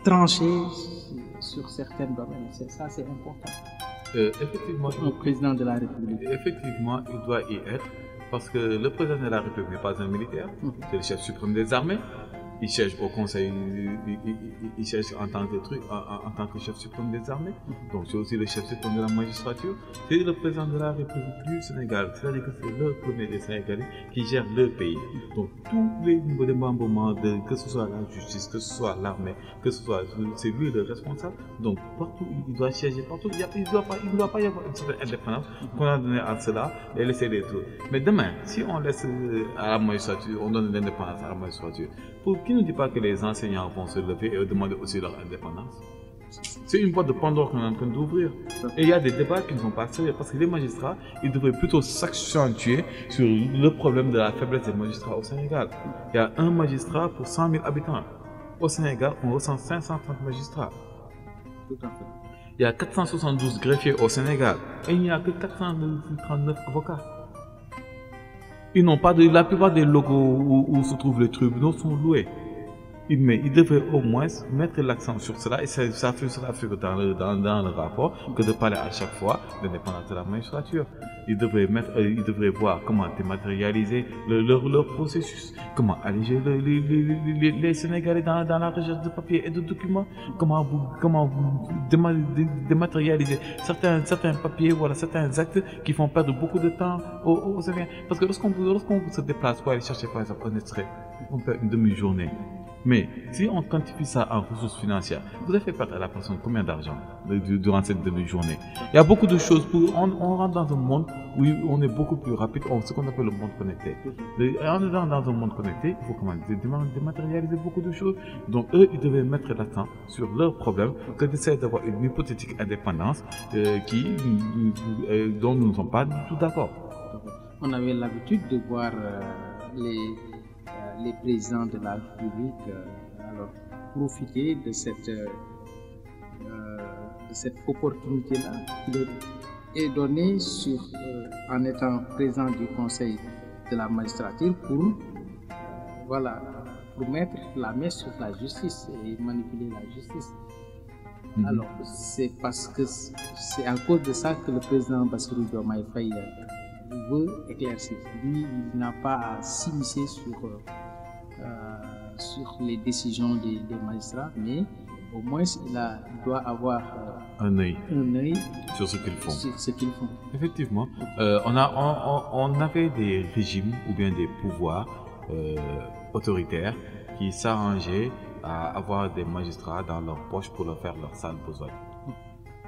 trancher sur certains domaines. Ça, c'est important. Effectivement. Le président de la République. Effectivement, il doit y être. Parce que le président de la République n'est pas un militaire. C'est le chef suprême des armées. il cherche au conseil, il cherche en tant que truc, en tant que chef suprême des armées. Donc c'est aussi le chef suprême de la magistrature. C'est le président de la République du Sénégal. C'est-à-dire que c'est le premier des Sénégalais qui gère le pays. Donc tous les niveaux de membres, que ce soit la justice, que ce soit l'armée, que ce soit, c'est lui le responsable. Donc partout, il doit siéger partout. Il ne doit pas y avoir une certaine indépendance qu'on a donnée à cela et laisser les trucs. Mais demain, si on laisse à la magistrature, on donne l'indépendance à la magistrature, pour qui ne dit pas que les enseignants vont se lever et demander aussi leur indépendance? C'est une boîte de Pandore qu'on est en train d'ouvrir. Et il y a des débats qui ne sont pas sérieux parce que les magistrats, ils devraient plutôt s'accentuer sur le problème de la faiblesse des magistrats au Sénégal. Il y a un magistrat pour 100 000 habitants. Au Sénégal, on recense 530 magistrats. Tout à fait. Il y a 472 greffiers au Sénégal et il n'y a que 439 avocats. Ils n'ont pas la plupart des locaux où se trouvent les tribunaux sont loués. Mais il devrait au moins mettre l'accent sur cela et ça figure dans le rapport que de parler à chaque fois de l'indépendance de la magistrature. Il devrait voir comment dématérialiser leur processus, comment alléger les Sénégalais dans la recherche de papiers et de documents, comment dématérialiser certains papiers, voilà, certains actes qui font perdre beaucoup de temps aux Sénégalais. Parce que lorsqu'on se déplace pour aller chercher par exemple un extrait, on perd une demi-journée. Mais si on quantifie ça en ressources financières, vous avez fait perdre à la personne combien d'argent durant cette demi-journée? Il y a beaucoup de choses. On rentre dans un monde où on est beaucoup plus rapide, ce qu'on appelle le monde connecté. Et en étant dans un monde connecté, il faut dématérialiser beaucoup de choses. Donc eux, ils devaient mettre l'accent sur leurs problèmes que d'essayer d'avoir une hypothétique indépendance dont nous ne sommes pas du tout d'accord. On avait l'habitude de voir les présidents de la République profiter de cette opportunité-là qui leur est donnée en étant président du Conseil de la magistrature pour mettre la main sur la justice et manipuler la justice. Alors c'est parce que c'est à cause de ça que le président Bassirou Diomaye Faye veut éclaircir. Lui, il n'a pas à s'immiscer sur les décisions des magistrats, mais au moins il doit avoir un œil sur ce qu'ils font. Effectivement, on avait des régimes ou bien des pouvoirs autoritaires qui s'arrangeaient à avoir des magistrats dans leur poche pour leur faire leur sale besogne.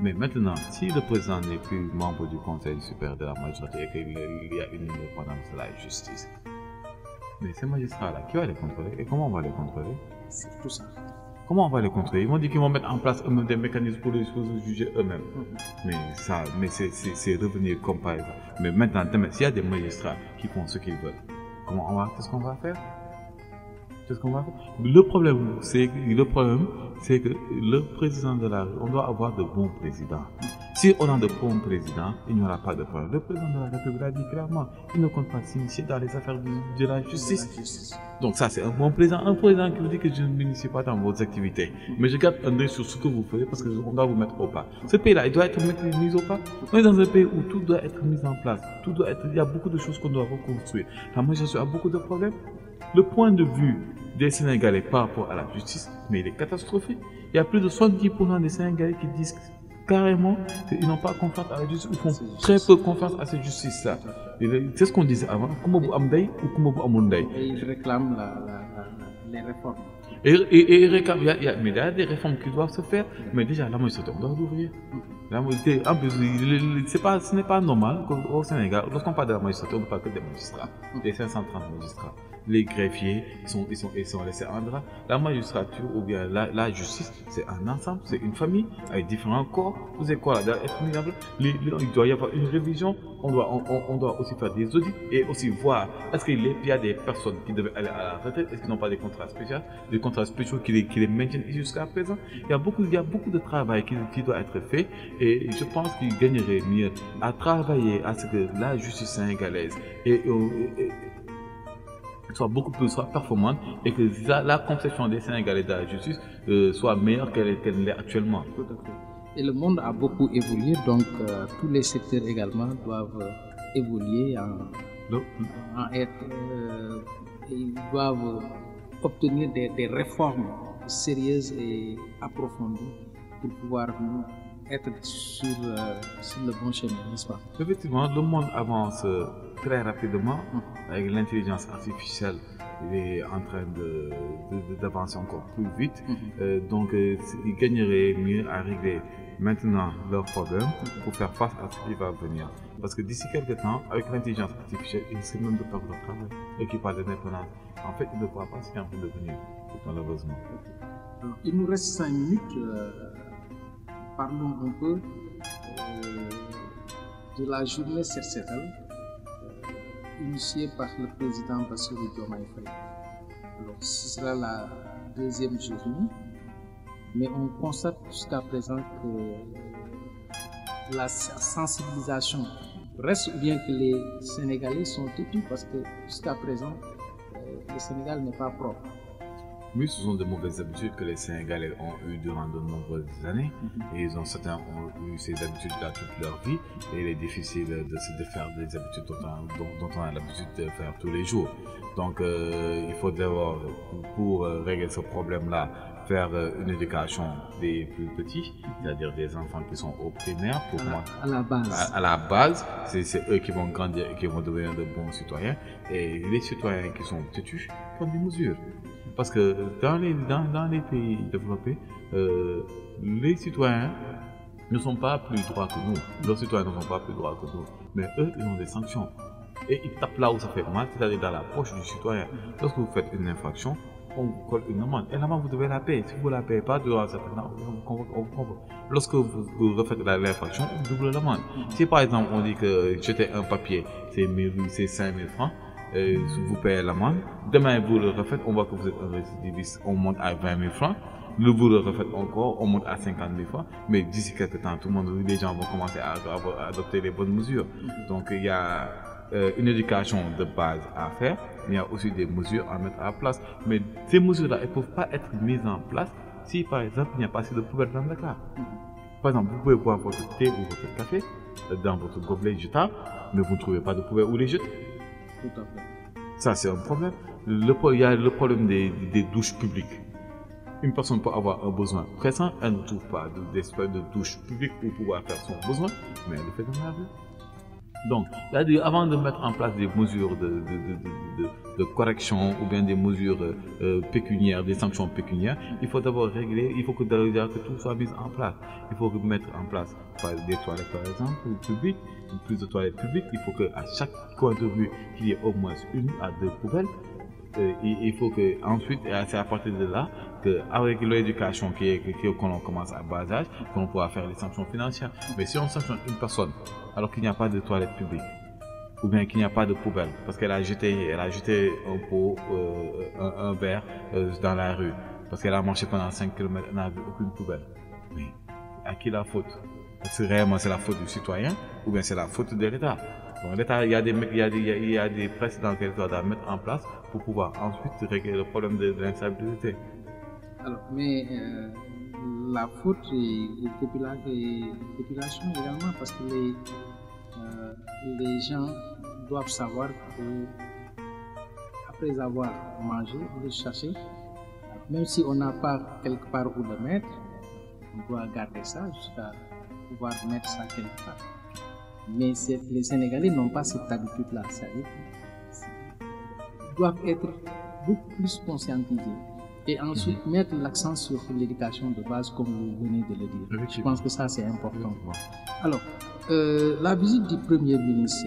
Mais maintenant, si le président n'est plus membre du Conseil supérieur de la magistrature et qu'il y a une indépendance de la justice, mais ces magistrats-là, qui va les contrôler et comment on va les contrôler? C'est tout ça. Comment on va les contrôler? Ils vont dire qu'ils vont mettre en place eux-mêmes des mécanismes pour les juger eux-mêmes. Mais c'est revenir comme par exemple. Mais maintenant, s'il y a des magistrats qui font ce qu'ils veulent, qu'est-ce qu'on va faire? Le problème, c'est que le président on doit avoir de bons présidents. Si on a de bons présidents, il n'y aura pas de problème. Le président de la République a dit clairement, il ne compte pas s'initier dans les affaires de la justice. Donc ça, c'est un bon président. Un président qui vous dit que je ne m'initie pas dans vos activités, mais je garde un œil sur ce que vous faites parce qu'on doit vous mettre au pas. Ce pays-là, il doit être mis au pas. On est dans un pays où tout doit être mis en place. Il y a beaucoup de choses qu'on doit reconstruire. La magistrature a beaucoup de problèmes. Le point de vue des Sénégalais par rapport à la justice, mais il est catastrophique. Il y a plus de 70% des Sénégalais qui disent carrément qu'ils n'ont pas confiance à la justice ou font très peu confiance à cette justice-là. C'est ce qu'on disait avant, Kumabu Amday ou Kumabu Amunday. Et ils réclament les réformes. Mais il y a des réformes qui doivent se faire, mais déjà la magistrature, on doit l'ouvrir. En plus, ce n'est pas normal qu'au Sénégal, lorsqu'on parle de la magistrature, on ne parle que des magistrats, des 530 magistrats. Les greffiers sont laissés en droit. La magistrature ou bien la justice, c'est un ensemble, c'est une famille avec différents corps. Vous savez quoi, il doit y avoir une révision. On doit aussi faire des audits et aussi voir est-ce qu'il y a des personnes qui devaient aller à la retraite, est-ce qu'ils n'ont pas des contrats spéciaux qui les maintiennent jusqu'à présent. Il y a beaucoup de travail qui doit être fait et je pense qu'il gagnerait mieux à travailler à ce que la justice sénégalaise soit performante et que la conception des Sénégalais de la justice soit meilleure qu'elle l'est actuellement. Tout à fait. Et le monde a beaucoup évolué, donc tous les secteurs également doivent évoluer ils doivent obtenir des réformes sérieuses et approfondies pour pouvoir être sur le bon chemin, n'est-ce pas? Effectivement, le monde avance très rapidement avec l'intelligence artificielle. Il est en train d'avancer encore plus vite. Donc, ils gagneraient mieux à régler maintenant leurs problèmes pour faire face à ce qui va venir. Parce que d'ici quelques temps, avec l'intelligence artificielle, ils risquent même de perdre leur travail. Et qui parle d'indépendance. En fait, ils ne voient pas ce qui est en train de venir, malheureusement. Alors, il nous reste 5 minutes. Parlons un peu de la journée Set-Setal initiée par le président Bassirou Diomaye Faye. Alors, ce sera la deuxième journée, mais on constate jusqu'à présent que la sensibilisation reste, ou bien que les Sénégalais sont têtus parce que jusqu'à présent, le Sénégal n'est pas propre. Oui, ce sont de mauvaises habitudes que les Sénégalais ont eues durant de nombreuses années. Et certains ont eu ces habitudes-là toute leur vie. Et il est difficile de se défaire des habitudes dont on a l'habitude de faire tous les jours. Donc, il faut d'abord, pour régler ce problème-là, faire une éducation des plus petits, c'est-à-dire des enfants qui sont au primaire. Pour moi, à la base. À la base, c'est eux qui vont grandir et qui vont devenir de bons citoyens. Et les citoyens qui sont têtus prennent des mesures. Parce que dans les pays développés, les citoyens ne sont pas plus droits que nous. Leurs citoyens ne sont pas plus droits que nous. Mais eux, ils ont des sanctions. Et ils tapent là où ça fait mal, c'est-à-dire dans la poche du citoyen. Lorsque vous faites une infraction, on vous colle une amende. Et l'amende, vous devez la payer. Si vous ne la payez pas, durant un certain temps, on vous convoque. Lorsque vous refaites l'infraction, on double l'amende. Si par exemple, on dit que jeter un papier, c'est 5 000 francs, vous payez l'amende. Demain, vous le refaites, on voit que vous êtes un récidiviste, on monte à 20 000 francs. Vous le refaites encore, on monte à 50 000 francs. Mais d'ici quelques temps, les gens vont commencer à adopter les bonnes mesures. Donc, il y a une éducation de base à faire, mais il y a aussi des mesures à mettre à place. Mais ces mesures-là, elles ne peuvent pas être mises en place si, par exemple, il n'y a pas assez de poubelles dans le cas. Par exemple, vous pouvez boire votre thé ou votre café dans votre gobelet jetable, mais vous ne trouvez pas de poubelle où les jeter. Tout à fait. Ça, c'est un problème. Il y a le problème des douches publiques. Une personne peut avoir un besoin pressant, elle ne trouve pas d'espèce de douche publique pour pouvoir faire son besoin, mais elle le fait dans la rue. Donc, c'est-à-dire, avant de mettre en place des mesures de correction ou bien des mesures pécuniaires, des sanctions pécuniaires, il faut d'abord régler, il faut que tout soit mis en place. Il faut mettre en place des toilettes, par exemple, publiques, plus de toilettes publiques. Il faut qu'à chaque coin de rue, qu'il y ait au moins 1 à 2 poubelles. Il faut que ensuite, c'est à partir de là, qu'avec l'éducation qu'on commence à bas âge, qu'on pourra faire les sanctions financières. Mais si on sanctionne une personne, alors qu'il n'y a pas de toilette publique, ou bien qu'il n'y a pas de poubelle, parce qu'elle a jeté un pot, un verre dans la rue, parce qu'elle a marché pendant 5 km, elle n'a vu aucune poubelle. Mais à qui la faute? Est-ce que réellement c'est la faute du citoyen, ou bien c'est la faute de l'État? Donc l'État, il y a des précédents qu'elle doit mettre en place pour pouvoir ensuite régler le problème de l'instabilité. Alors, mais la faute est aux populations également, parce que les gens doivent savoir que après avoir mangé ou le chercher, même si on n'a pas quelque part où le mettre, on doit garder ça jusqu'à pouvoir mettre ça quelque part. Mais les Sénégalais n'ont pas cette habitude-là. Ils doivent être beaucoup plus conscientisés et ensuite mettre l'accent sur l'éducation de base, comme vous venez de le dire. Je pense que ça, c'est important. Alors, la visite du Premier ministre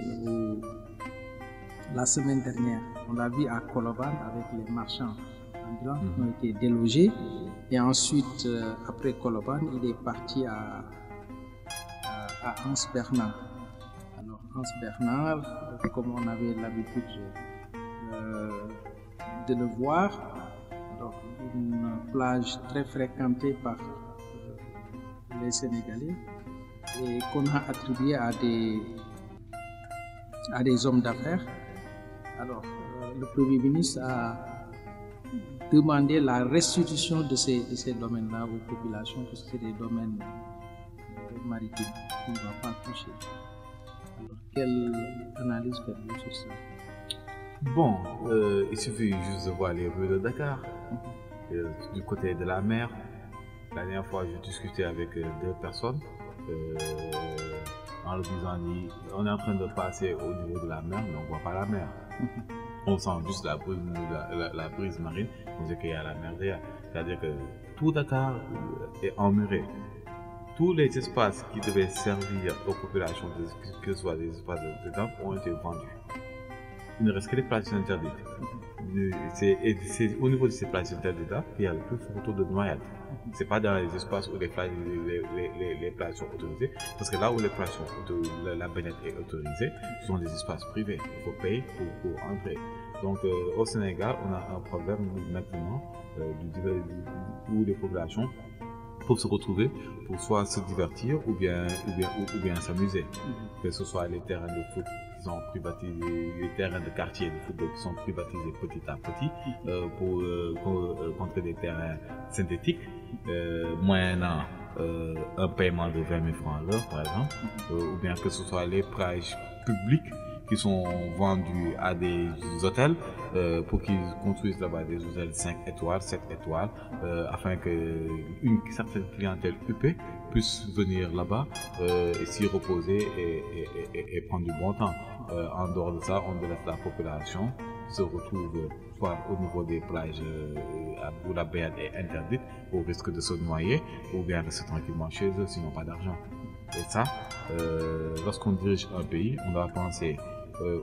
la semaine dernière, on l'a vu à Colobane avec les marchands ambulants qui ont été délogés. Et ensuite, après Colobane, il est parti à Anse Bernard. Alors, Anse Bernard, comme on avait l'habitude de le voir, alors, une plage très fréquentée par les Sénégalais et qu'on a attribuée à des hommes d'affaires. Alors, le Premier ministre a demandé la restitution de ces domaines-là aux populations, parce que c'est des domaines maritimes qu'on ne doit pas toucher. Alors, quelle analyse faites-vous sur ça? Bon, il suffit juste de voir les rues de Dakar, du côté de la mer. La dernière fois, j'ai discuté avec deux personnes en leur disant on est en train de passer au niveau de la mer, mais on ne voit pas la mer. On sent juste la brise marine, on sait qu'il y a la mer derrière. C'est-à-dire que tout Dakar est emmuré. Tous les espaces qui devaient servir aux populations, que ce soit des espaces de temps, ont été vendus. Il ne reste que les plages interdites. C'est au niveau de ces plages interdites qu'il y a le plus fort taux de noyade. Ce n'est pas dans les espaces où les plages sont autorisées, parce que là où les plages sont la baignade est autorisée, ce sont des espaces privés. Il faut payer pour entrer. Donc au Sénégal, on a un problème maintenant où les populations peuvent se retrouver pour soit se divertir ou bien s'amuser. Que ce soit les terrains de foot qui sont privatisés, les terrains de quartier de football qui sont privatisés petit à petit contre des terrains synthétiques, moyennant un paiement de 20 000 francs à l'heure par exemple, ou bien que ce soit les plages publiques qui sont vendus à des hôtels pour qu'ils construisent là-bas des hôtels 5 étoiles, 7 étoiles, afin qu'une certaine clientèle huppée puisse venir là-bas et s'y reposer et prendre du bon temps. En dehors de ça, on laisse la population se retrouve soit au niveau des plages où la baignade est interdite, au risque de se noyer, ou bien rester tranquillement chez eux s'ils n'ont pas d'argent. Et ça, lorsqu'on dirige un pays, on doit penser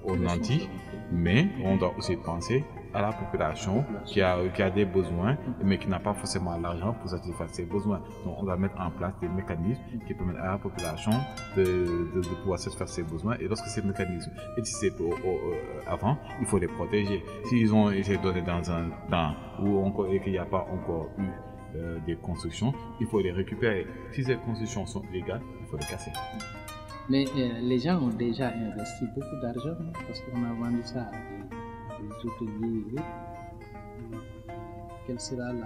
aux nantis, mais on doit aussi penser à la population qui a des besoins, mais qui n'a pas forcément l'argent pour satisfaire ses besoins. Donc on doit mettre en place des mécanismes qui permettent à la population de pouvoir satisfaire ses besoins. Et lorsque ces mécanismes existaient avant, il faut les protéger. S'ils ont été donnés dans un temps où qu'il n'y a pas encore eu des constructions, il faut les récupérer. Si ces constructions sont illégales, il faut les casser. Mais les gens ont déjà investi beaucoup d'argent parce qu'on a vendu ça à des hôteliers. Quelles seront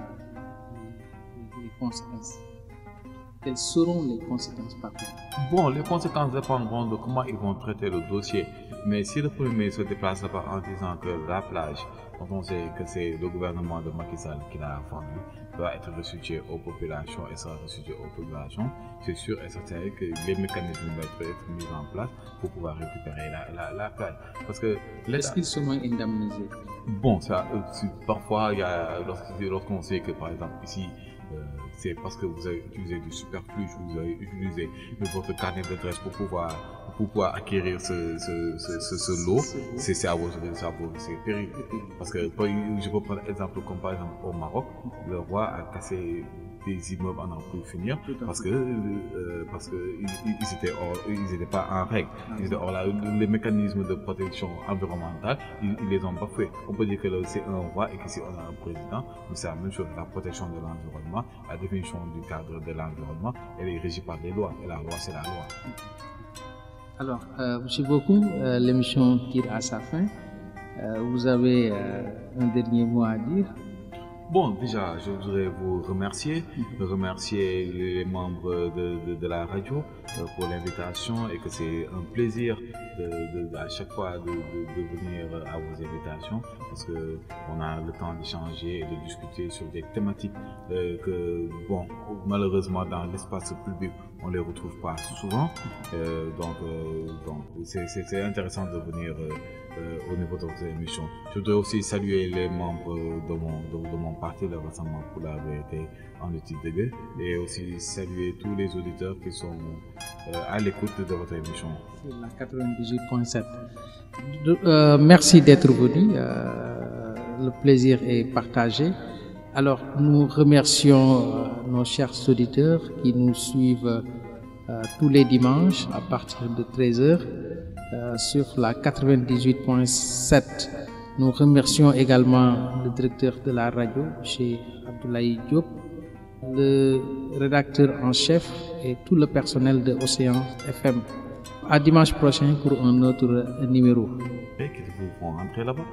les conséquences? Quelles seront les conséquences par contre? Bon, les conséquences dépendront de comment ils vont traiter le dossier. Mais si le Premier ministre se déplace là-bas en disant que la plage, dont on sait que c'est le gouvernement de Macky Sall qui l'a vendu, doit être restitué aux populations et sera restitué aux populations, c'est sûr et certain que les mécanismes doivent être mis en place pour pouvoir récupérer la plage. Parce que est-ce qu'ils seront indemnisés? Bon, ça, parfois, lorsqu'on sait que par exemple ici, c'est parce que vous avez utilisé du superflu, vous avez utilisé votre carnet d'adresse pour pouvoir acquérir ce lot, c'est à vos c'est terrible. Parce que je peux prendre l'exemple comme par exemple au Maroc, le roi a cassé des immeubles à n'en plus finir parce que ils étaient pas en règle. Les mécanismes de protection environnementale, ils les ont bafoués. On peut dire que c'est un roi et qu'ici on a un président, mais c'est la même chose. La protection de l'environnement, la définition du cadre de l'environnement, elle est régie par les lois. Et la loi, c'est la loi. Alors, merci beaucoup. L'émission tire à sa fin. Vous avez un dernier mot à dire? Bon, déjà, je voudrais vous remercier les membres de la radio pour l'invitation et que c'est un plaisir à chaque fois de venir à vos invitations parce qu'on a le temps d'échanger et de discuter sur des thématiques que, bon, malheureusement dans l'espace public, on ne les retrouve pas souvent. Donc c'est intéressant de venir au niveau de votre émission. Je voudrais aussi saluer les membres de mon parti, le Rassemblement pour la vérité en études de guerre, et aussi saluer tous les auditeurs qui sont à l'écoute de votre émission. C'est la 98.7. Merci d'être venu. Le plaisir est partagé. Alors, nous remercions nos chers auditeurs qui nous suivent tous les dimanches à partir de 13h. Sur la 98.7. Nous remercions également le directeur de la radio, M. Abdoulaye Diop, le rédacteur en chef et tout le personnel de Océan FM. À dimanche prochain pour un autre numéro. Et qu'ils vont rentrer là-bas.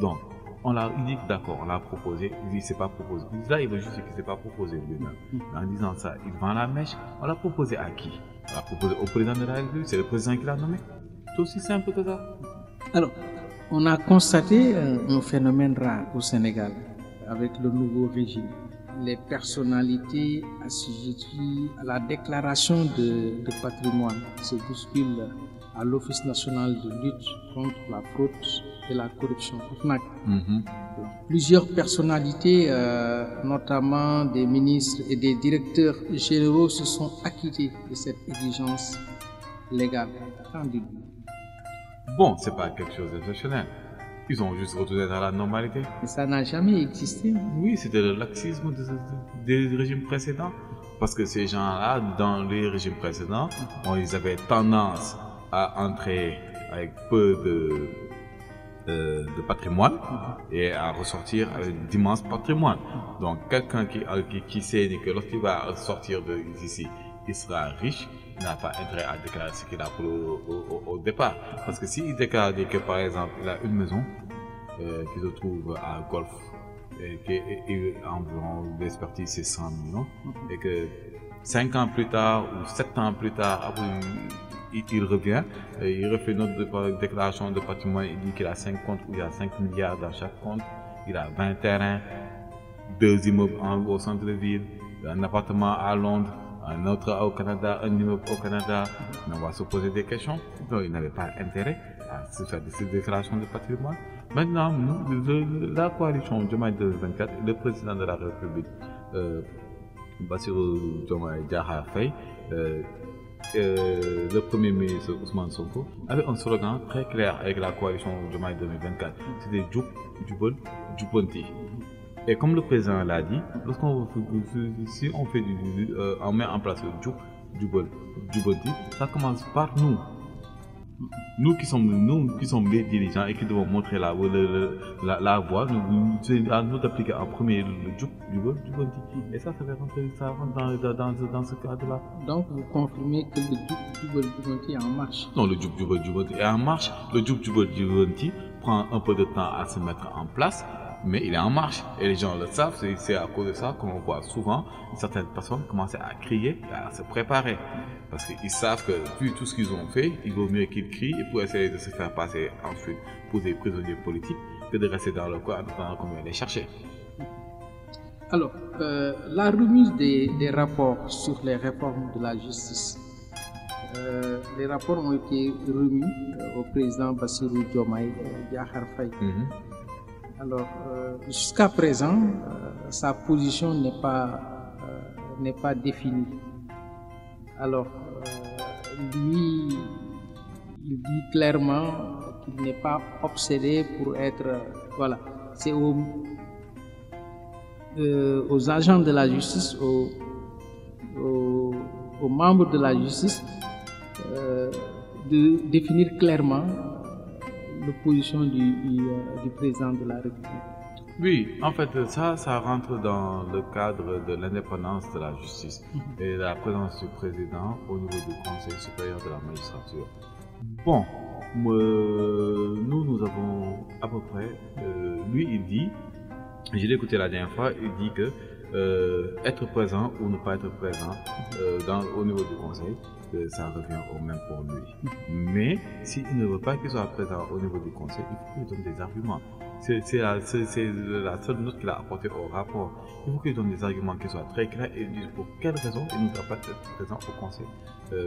Donc, il dit d'accord, on l'a proposé, il dit c'est pas proposé. Là, il veut juste dire que c'est pas proposé lui-même. En disant ça, il vend la mèche. On l'a proposé à qui? On l'a proposé au président de la République, c'est le président qui l'a nommé. C'est aussi simple que ça. Alors, On a constaté un phénomène rare au Sénégal avec le nouveau régime. Les personnalités assujetties à la déclaration de patrimoine se bousculent à l'Office national de lutte contre la fraude et la corruption, OFNAC. Plusieurs personnalités, notamment des ministres et des directeurs généraux, se sont acquittés de cette exigence légale. Qu'en dites-vous? Bon, c'est pas quelque chose d'exceptionnel. Ils ont juste retourné dans la normalité. Mais ça n'a jamais existé. Oui, c'était le laxisme des régimes précédents. Parce que ces gens-là, dans les régimes précédents, ils avaient tendance à entrer avec peu de patrimoine et à ressortir avec d'immenses patrimoines. Donc, quelqu'un qui sait que lorsqu'il va sortir d'ici, il sera riche, il n'a pas intérêt à déclarer ce qu'il a au départ. Parce que s'il déclare que, par exemple, il a une maison qui se trouve à Golf, et qui environ l'expertise c'est 100 millions, et que 5 ans plus tard ou 7 ans plus tard, il revient, il refait une autre déclaration de patrimoine, il dit qu'il a 5 comptes où il y a 5 milliards dans chaque compte, il a 20 terrains, 2 immeubles au centre de ville, un appartement à Londres, un autre au Canada, un immeuble au Canada. On va se poser des questions. Donc, il n'avait pas intérêt à se faire des déclarations de patrimoine. Maintenant, la coalition Diomaye 2024, le président de la République, Bassirou Diomaye Diakhar Faye, le premier ministre Ousmane Sonko, avait un slogan très clair avec la coalition Diomaye 2024. C'était Djoub, Djoubol, Djoubanti. Et comme le président l'a dit, si on met en place le Djoub, Djoubol, Djoubanti, ça commence par nous. Nous qui sommes les dirigeants et qui devons montrer la voie, c'est à nous d'appliquer en premier le Djoub, Djoubol, Djoubanti. Et ça rentre dans ce cadre-là. Donc vous confirmez que le Djoub, Djoubol, Djoubanti est en marche? Non, le Djoub, Djoubol, Djoubanti est en marche. Le Djoub, Djoubol, Djoubanti prend un peu de temps à se mettre en place, mais il est en marche. Et les gens le savent, c'est à cause de ça qu'on voit souvent certaines personnes commencer à crier, à se préparer. Parce qu'ils savent que, vu tout ce qu'ils ont fait, il vaut mieux qu'ils crient pour essayer de se faire passer ensuite pour des prisonniers politiques que de rester dans le coin en attendant qu'on vienne les chercher. Alors, la remise des rapports sur les réformes de la justice. Les rapports ont été remis au président Bassirou Diomaye Diakhar Faye. Alors, jusqu'à présent, sa position n'est pas définie. Alors, lui, il dit clairement qu'il n'est pas obsédé pour être... voilà, c'est aux agents de la justice, aux membres de la justice, de définir clairement l'opposition du président de la République. Oui, en fait, ça rentre dans le cadre de l'indépendance de la justice et de la présence du président au niveau du Conseil supérieur de la magistrature. Bon, nous avons à peu près, lui il dit, je l'ai écouté la dernière fois, il dit que être présent ou ne pas être présent au niveau du Conseil, ça revient au même pour lui. Mais s'il ne veut pas qu'il soit présent au niveau du Conseil, il faut qu'il donne des arguments. C'est la seule note qu'il a apportée au rapport. Il faut qu'il donne des arguments qui soient très clairs et dise pour quelle raison il ne doit pas être présent au Conseil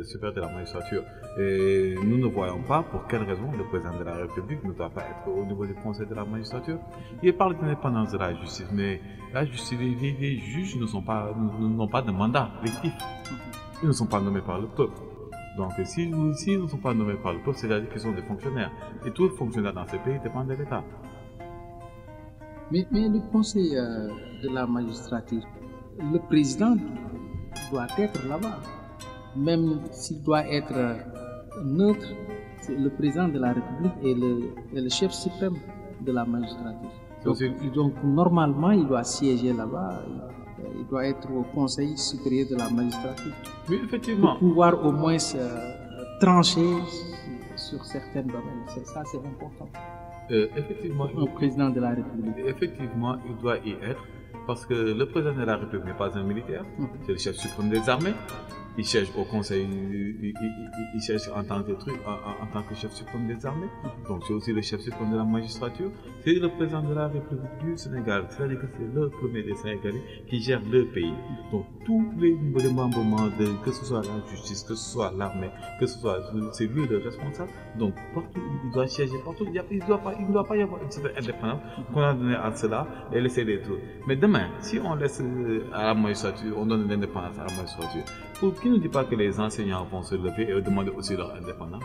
supérieur de la magistrature. Et nous ne voyons pas pour quelle raison le président de la République ne doit pas être au niveau du Conseil de la magistrature. Il parle d'indépendance de la justice, mais la justice, les juges n'ont pas de mandat électif. Ils ne sont pas nommés par le peuple. Donc, s'ils ne sont pas nommés par le peuple, c'est-à-dire qu'ils sont des fonctionnaires. Et tous les fonctionnaires dans ce pays dépendent de l'État. Mais le Conseil de la magistrature, le président doit être là-bas. Même s'il doit être neutre, le président de la République est le chef suprême de la magistrature. Donc normalement, il doit siéger là-bas. Il doit être au Conseil supérieur de la magistrature. Oui, effectivement. Pour pouvoir au moins trancher sur certains domaines. Ça, c'est important. Effectivement. Le président de la République. Effectivement, il doit y être. Parce que le président de la République n'est pas un militaire. C'est le chef suprême des armées. il cherche au conseil, il cherche en tant que en tant que chef suprême des armées. Donc c'est aussi le chef suprême de la magistrature. C'est le président de la République du Sénégal. C'est-à-dire que c'est le premier des Sénégalais qui gère le pays. Donc tous les membres, que ce soit la justice, que ce soit l'armée, que ce soit, c'est lui le responsable. Donc partout, il doit siéger partout. Il ne doit pas y avoir une certaine indépendance qu'on a donnée à cela et laisser les trucs. Mais demain, si on laisse à la magistrature, on donne l'indépendance à la magistrature, qui ne dit pas que les enseignants vont se lever et demander aussi leur indépendance?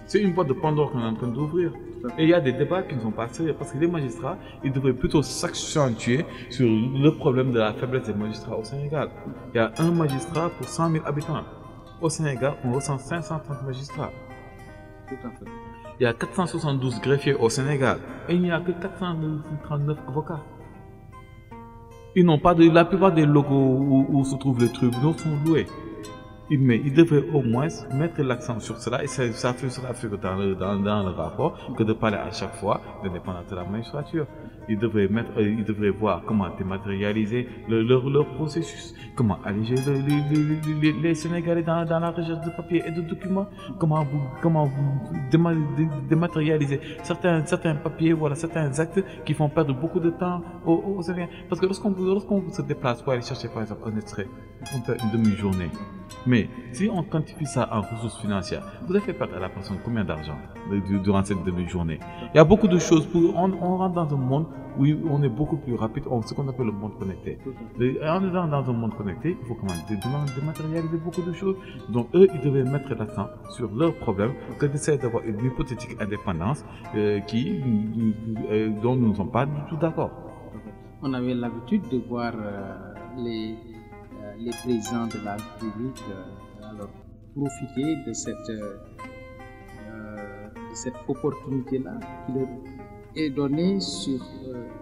C'est une boîte de Pandore qu'on est en train d'ouvrir. Et il y a des débats qui ne sont pas sérieux parce que les magistrats, ils devraient plutôt s'accentuer sur le problème de la faiblesse des magistrats au Sénégal. Il y a un magistrat pour 100 000 habitants. Au Sénégal, on recense 530 magistrats. Tout à fait. Il y a 472 greffiers au Sénégal et il n'y a que 439 avocats. Ils n'ont pas la plupart des locaux où se trouvent les tribunaux sont loués. Mais ils devraient au moins mettre l'accent sur cela et ça fait dans le rapport que de parler à chaque fois de l'indépendance de la magistrature. Ils devraient voir comment dématérialiser leur processus, comment alléger les Sénégalais dans la recherche de papiers et de documents, comment dématérialiser certains papiers, voilà, certains actes qui font perdre beaucoup de temps aux Sénégalais. Parce que lorsqu'on se déplace pour aller chercher par exemple un extrait, on perd une demi-journée. Mais si on quantifie ça en ressources financières, vous avez fait perdre à la personne combien d'argent durant cette demi-journée? Il y a beaucoup de choses. On rentre dans un monde où on est beaucoup plus rapide, ce qu'on appelle le monde connecté. Et en étant dans un monde connecté, il faut dématérialiser beaucoup de choses. Donc eux, ils devaient mettre l'accent sur leurs problèmes que d'essayer d'avoir une hypothétique indépendance dont nous ne sommes pas du tout d'accord. On avait l'habitude de voir les présidents de la République alors profiter de cette opportunité-là qui leur est donnée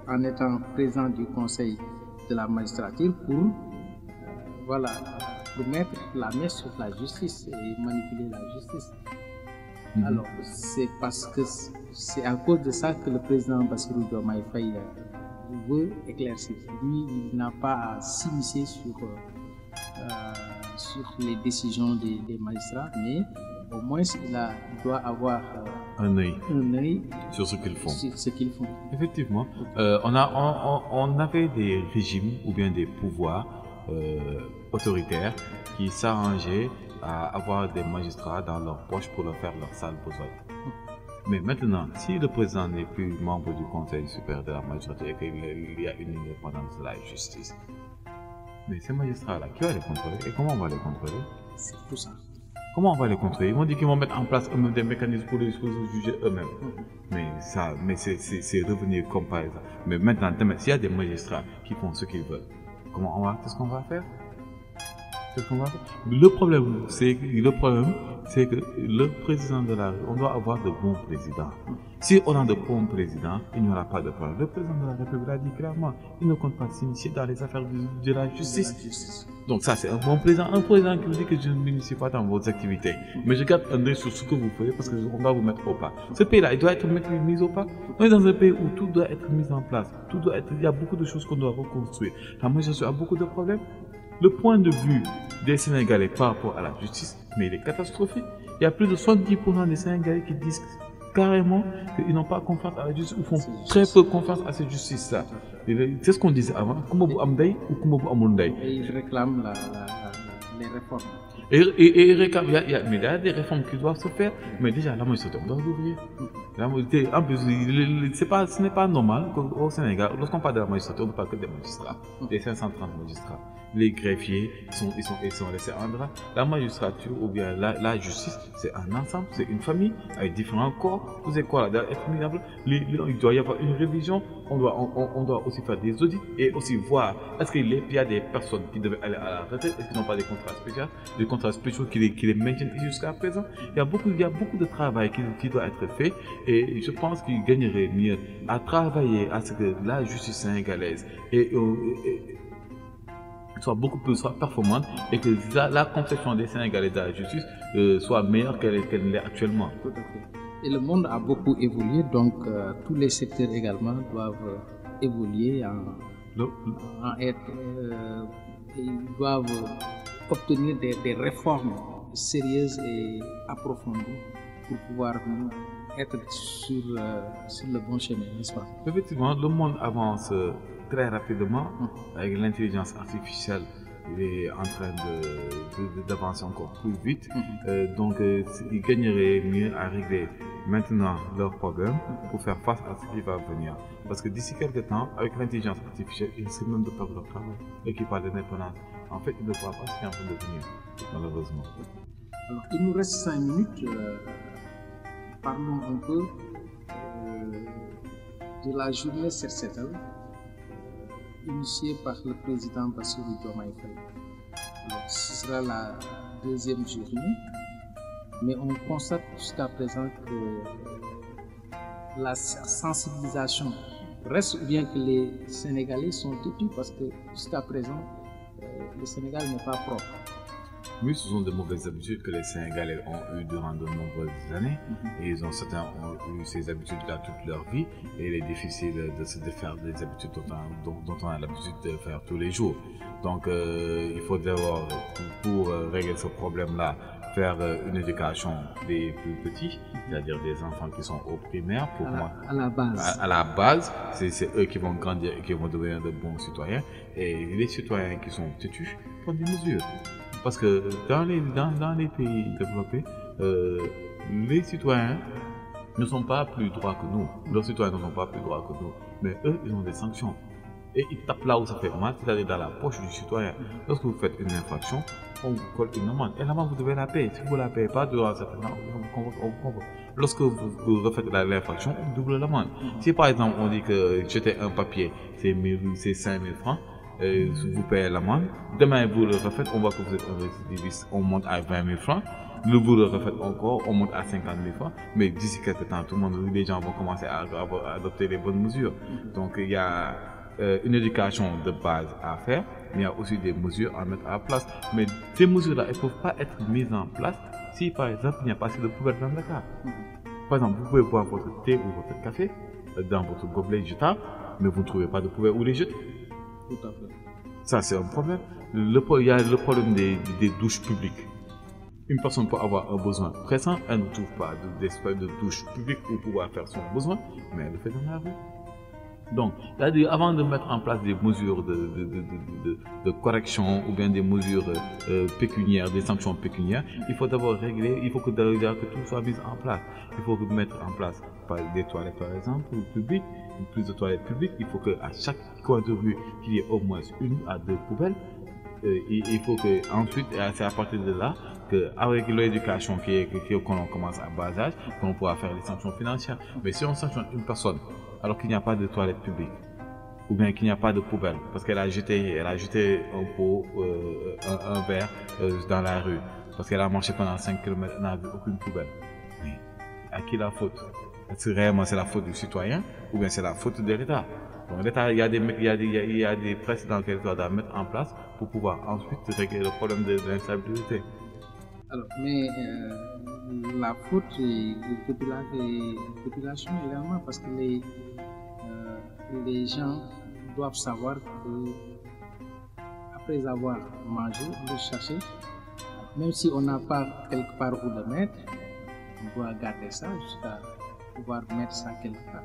en étant président du Conseil de la magistrature pour mettre la main sur la justice et manipuler la justice. Alors c'est parce que c'est à cause de ça que le président Bassirou Diomaye Faye veut éclaircir. Lui, il n'a pas à s'immiscer sur les décisions des magistrats, mais au moins il doit avoir un œil sur ce qu'ils font. Effectivement, on avait des régimes ou bien des pouvoirs autoritaires qui s'arrangeaient à avoir des magistrats dans leur poche pour leur faire leur sale besogne. Mais maintenant, si le président n'est plus membre du Conseil supérieur de la magistrature et qu'il y a une indépendance de la justice, mais ces magistrats-là, qui va les contrôler et comment on va les contrôler? C'est tout ça. Comment on va les contrôler? Ils vont dire qu'ils vont mettre en place eux-mêmes des mécanismes pour les juger eux-mêmes. Mais c'est revenu comme par exemple. Mais maintenant, s'il y a des magistrats qui font ce qu'ils veulent, qu'est-ce qu'on va faire? Le problème, c'est que le président de la République, on doit avoir de bons présidents. Si on a de bons présidents, il n'y aura pas de problème. Le président de la République l'a dit clairement, il ne compte pas s'initier dans les affaires de la justice. Donc ça, c'est un bon président. Un président qui vous dit que je ne m'initie pas dans vos activités, mais je garde un œil sur ce que vous faites parce qu'on va vous mettre au pas. Ce pays-là, il doit être mis au pas. On est dans un pays où tout doit être mis en place. Il y a beaucoup de choses qu'on doit reconstruire. La magistrature a beaucoup de problèmes. Le point de vue des Sénégalais par rapport à la justice, mais il est catastrophique. Il y a plus de 70% des Sénégalais qui disent carrément qu'ils n'ont pas confiance à la justice ou font très peu confiance à cette justice-là. C'est ce qu'on disait avant, Kumbabu Amday ou Kumbabu Amundai. Et ils réclament les réformes. Il y a des réformes qui doivent se faire, mais déjà la magistrature, on doit l'ouvrir. En plus, ce n'est pas normal qu'au Sénégal, lorsqu'on parle de la magistrature, on ne parle que des magistrats, des 530 magistrats. Les greffiers sont laissés en droit. La magistrature ou bien la justice, c'est un ensemble, c'est une famille avec différents corps. Tous ces corps doivent être mis en place. Il doit y avoir une révision. On doit aussi faire des audits et aussi voir est-ce qu'il y a des personnes qui devaient aller à la retraite, est-ce qu'ils n'ont pas des contrats spéciaux qui les maintiennent jusqu'à présent. Il y a beaucoup de travail qui doit être fait et je pense qu'il gagnerait mieux à travailler à ce que la justice sénégalaise soit beaucoup plus performante et que la conception des Sénégalais de la justice soit meilleure qu'elle l'est actuellement. Tout à fait. Et le monde a beaucoup évolué, donc tous les secteurs également doivent évoluer ils doivent obtenir des réformes sérieuses et approfondies pour pouvoir être sur le bon chemin, n'est-ce pas? Effectivement, le monde avance très rapidement avec l'intelligence artificielle. Il est en train d'avancer encore plus vite. Donc, ils gagneraient mieux à régler maintenant leurs problèmes pour faire face à ce qui va venir. Parce que d'ici quelques temps, avec l'intelligence artificielle, ils risquent même de perdre leur travail. Et qui parle d'indépendance. En fait, ils ne voient pas ce qui est en train de venir, malheureusement. Alors, il nous reste 5 minutes. Parlons un peu de la journée Set-Setal, initiée par le président Bassirou Diomaye Faye. Alors, ce sera la deuxième journée, mais on constate jusqu'à présent que la sensibilisation reste, ou bien que les Sénégalais sont têtus parce que jusqu'à présent, le Sénégal n'est pas propre. Oui, ce sont de mauvaises habitudes que les Sénégalais ont eues durant de nombreuses années. Et certains ont eu ces habitudes-là toute leur vie. Et il est difficile de se défaire des habitudes dont on a l'habitude de faire tous les jours. Donc, il faut d'abord, pour régler ce problème-là, faire une éducation des plus petits, c'est-à-dire des enfants qui sont au primaire. Pour à la base. À la base, c'est eux qui vont grandir et qui vont devenir de bons citoyens. Et les citoyens qui sont têtus prennent des mesures. Parce que dans les pays développés, les citoyens ne sont pas plus droits que nous. Leurs citoyens ne sont pas plus droits que nous. Mais eux, ils ont des sanctions. Et ils tapent là où ça fait mal, c'est-à-dire dans la poche du citoyen. Lorsque vous faites une infraction, on vous colle une amende. Et l'amende, vous devez la payer. Si vous ne la payez pas, durant cette année, on vous convoque. Lorsque vous refaites l'infraction, on double l'amende. Si par exemple, on dit que jeter un papier, c'est 5 000 francs, vous payez l'amende. Demain, vous le refaites, on voit que vous êtes un récidiviste, on monte à 20 000 francs. Vous le refaites encore, on monte à 50 000 francs. Mais d'ici quelques temps, les gens vont commencer à adopter les bonnes mesures. Donc, il y a une éducation de base à faire, mais il y a aussi des mesures à mettre à la place. Mais ces mesures-là, elles ne peuvent pas être mises en place si, par exemple, il n'y a pas assez de poubelles dans Dakar. Par exemple, vous pouvez boire votre thé ou votre café dans votre gobelet jetable, mais vous ne trouvez pas de poubelle où les jeter. Tout à fait. Ça, c'est un problème. Il y a le problème des douches publiques. Une personne peut avoir un besoin pressant, elle ne trouve pas d'espèce de douche publique pour pouvoir faire son besoin, mais elle le fait dans la rue. Donc, c'est-à-dire, avant de mettre en place des mesures de correction ou bien des mesures pécuniaires, des sanctions pécuniaires, il faut d'abord régler, il faut que tout soit mis en place. Il faut mettre en place des toilettes, par exemple, publiques, plus de toilettes publiques. Il faut qu'à chaque coin de rue, qu'il y ait au moins 1 à 2 poubelles. Il faut que ensuite, c'est à partir de là, qu'avec l'éducation qu'on commence à bas âge, qu'on pourra faire les sanctions financières. Mais si on sanctionne une personne, alors qu'il n'y a pas de toilette publique, ou bien qu'il n'y a pas de poubelle, parce qu'elle a jeté un pot, un verre dans la rue, parce qu'elle a marché pendant 5 km, elle n'a vu aucune poubelle. Mais à qui la faute? Est-ce que réellement c'est la faute du citoyen, ou bien c'est la faute de l'État? Donc l'État, il y a des précédents que l'État doit mettre en place pour pouvoir ensuite régler le problème de l'instabilité. Alors, mais la faute est de population également, parce que les gens doivent savoir que après avoir mangé ou cherché, même si on n'a pas quelque part où le mettre, on doit garder ça jusqu'à pouvoir mettre ça quelque part.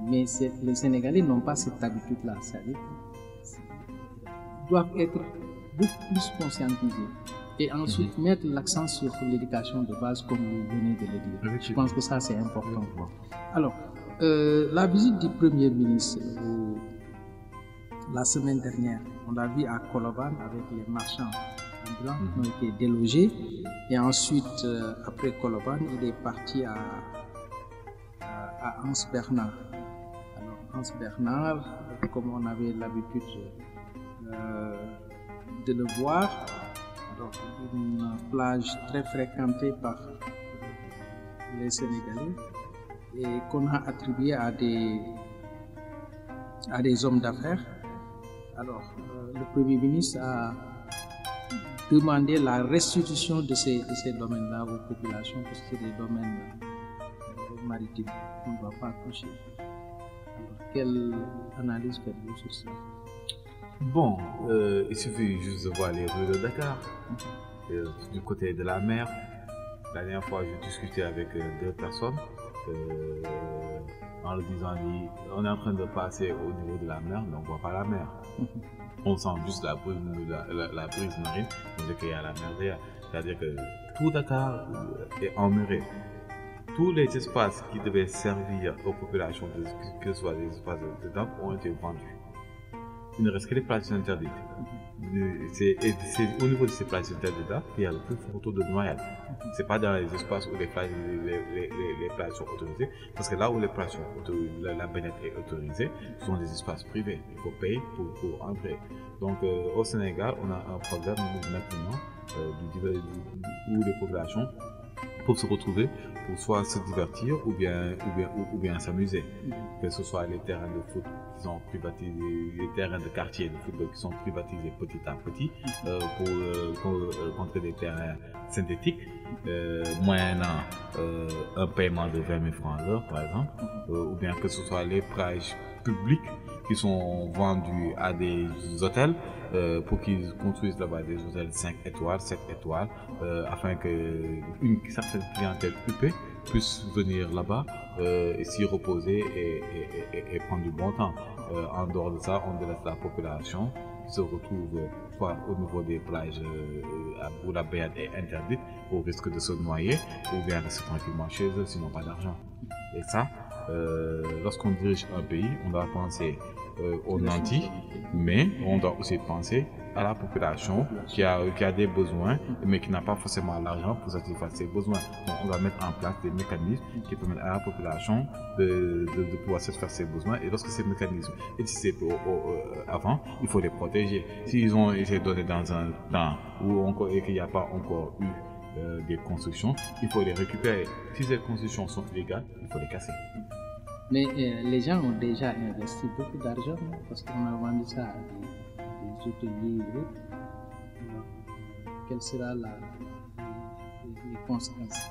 Mais les Sénégalais n'ont pas cette habitude-là, c'est-à-dire qu'ils doivent être beaucoup plus conscientisés. Et ensuite mettre l'accent sur l'éducation de base, comme vous venez de le dire. Je pense que ça, c'est important. Alors, la visite du Premier ministre la semaine dernière, on l'a vu à Koloban avec les marchands ambulants qui ont été délogés. Et ensuite, après Koloban, il est parti à Anse Bernard. Alors, Anse Bernard, comme on avait l'habitude de le voir, alors, une plage très fréquentée par les Sénégalais et qu'on a attribuée à des hommes d'affaires. Alors, le Premier ministre a demandé la restitution de ces domaines-là aux populations, parce que c'est des domaines maritimes qu'on ne doit pas toucher. Alors, quelle analyse faites-vous sur ça? Bon, il suffit juste de voir les rues de Dakar, du côté de la mer. La dernière fois, j'ai discuté avec deux personnes en leur disant on est en train de passer au niveau de la mer, mais on ne voit pas la mer. On sent juste la brise marine, on dit qu'il y a la mer derrière. C'est-à-dire que tout Dakar est emmuré. Tous les espaces qui devaient servir aux populations, que ce soit des espaces de dump, ont été vendus. Il ne reste que les plages interdites. C'est au niveau de ces plages interdites qu'il y a le plus fort taux de noyade. Ce n'est pas dans les espaces où les plages sont autorisées, parce que là où les plages sont autorisées, la baignade est autorisée, ce sont des espaces privés. Il faut payer pour entrer. Donc au Sénégal, on a un problème maintenant où les populations peuvent se retrouver pour soit se divertir ou bien s'amuser. Que ce soit les terrains de foot qui sont privatisés, les terrains de quartier de football qui sont privatisés petit à petit contre des terrains synthétiques, moyennant un paiement de 20 000 francs à l'heure par exemple, ou bien que ce soit les plages publiques qui sont vendus à des hôtels pour qu'ils construisent là-bas des hôtels 5 étoiles, 7 étoiles, afin qu'une certaine clientèle huppée puisse venir là-bas et s'y reposer et prendre du bon temps. En dehors de ça, on délaisse la population qui se retrouve soit au niveau des plages où la baignade est interdite, au risque de se noyer, ou bien rester tranquillement chez eux s'ils n'ont pas d'argent. Et ça, lorsqu'on dirige un pays, on doit penser aux nantis, mais on doit aussi penser à la population qui a des besoins, mais qui n'a pas forcément l'argent pour satisfaire ses besoins. Donc, on doit mettre en place des mécanismes qui permettent à la population de pouvoir satisfaire ses besoins. Et lorsque ces mécanismes existaient avant, il faut les protéger. S'ils ont été donnés dans un temps où il n'y a pas encore eu des constructions, il faut les récupérer. Si ces constructions sont illégales, il faut les casser. Mais les gens ont déjà investi beaucoup d'argent parce qu'on a vendu ça à des hôteliers et autres. Quelles seront les conséquences?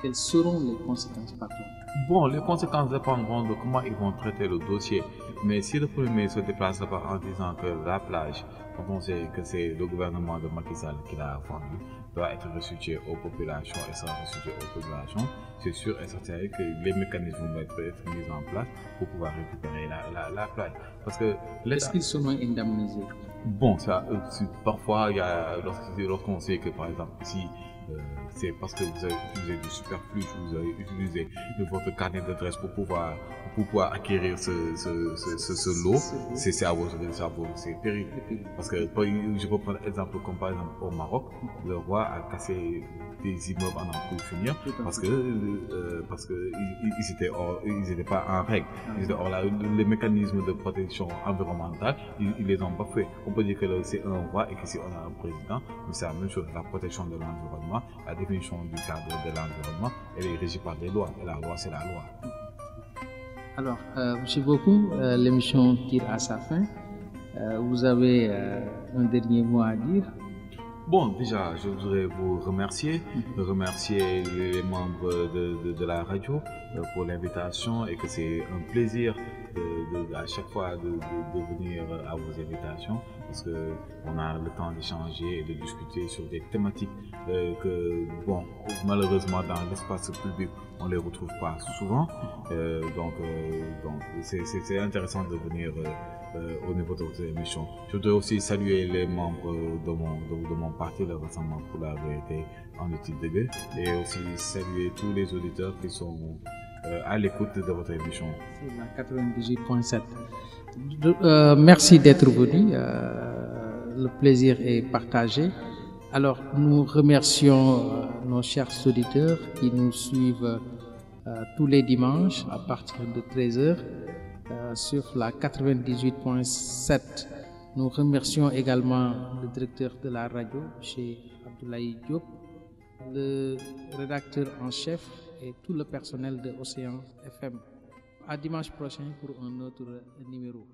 Quelles seront les conséquences, pardon? Bon, les conséquences dépendront de comment ils vont traiter le dossier. Mais si le Premier ministre se déplace là-bas en disant que la plage, quand on sait que c'est le gouvernement de Macky Sall qui l'a vendue, doit être restitué aux populations et sera restitué aux populations, c'est sûr et certain que les mécanismes vont être mis en place pour pouvoir récupérer la plage. Parce que est-ce qu'ils seront indemnisés? Bon, ça, parfois, lorsqu'on sait que, par exemple, ici, c'est parce que vous avez utilisé du superflu, vous avez utilisé votre carnet d'adresse pour pouvoir acquérir ce lot, c'est à votre c'est terrible. Parce que je peux prendre un exemple comme par exemple au Maroc, le roi a cassé des immeubles en plus finir parce que ils étaient pas en règle. Les mécanismes de protection environnementale, ils les ont pas fait. On peut dire que c'est un roi et qu'ici on a un président, mais c'est la même chose. La protection de l'environnement, la définition du cadre de l'environnement, elle est régie par des lois. Et la loi, c'est la loi. Alors, merci beaucoup. L'émission tire à sa fin. Vous avez un dernier mot à dire? Bon, déjà, je voudrais vous remercier les membres de la radio pour l'invitation et que c'est un plaisir à chaque fois de venir à vos invitations parce qu'on a le temps d'échanger et de discuter sur des thématiques que, bon, malheureusement dans l'espace public, on ne les retrouve pas souvent. Donc c'est intéressant de venir au niveau de votre émission. Je voudrais aussi saluer les membres de mon parti, le Rassemblement pour la vérité en études de guerre, et aussi saluer tous les auditeurs qui sont à l'écoute de votre émission. C'est la 98.7. Merci d'être venu. Le plaisir est partagé. Alors, nous remercions nos chers auditeurs qui nous suivent tous les dimanches à partir de 13h. Sur la 98.7. Nous remercions également le directeur de la radio, M. Abdoulaye Diop, le rédacteur en chef et tout le personnel de Océan FM. À dimanche prochain pour un autre numéro.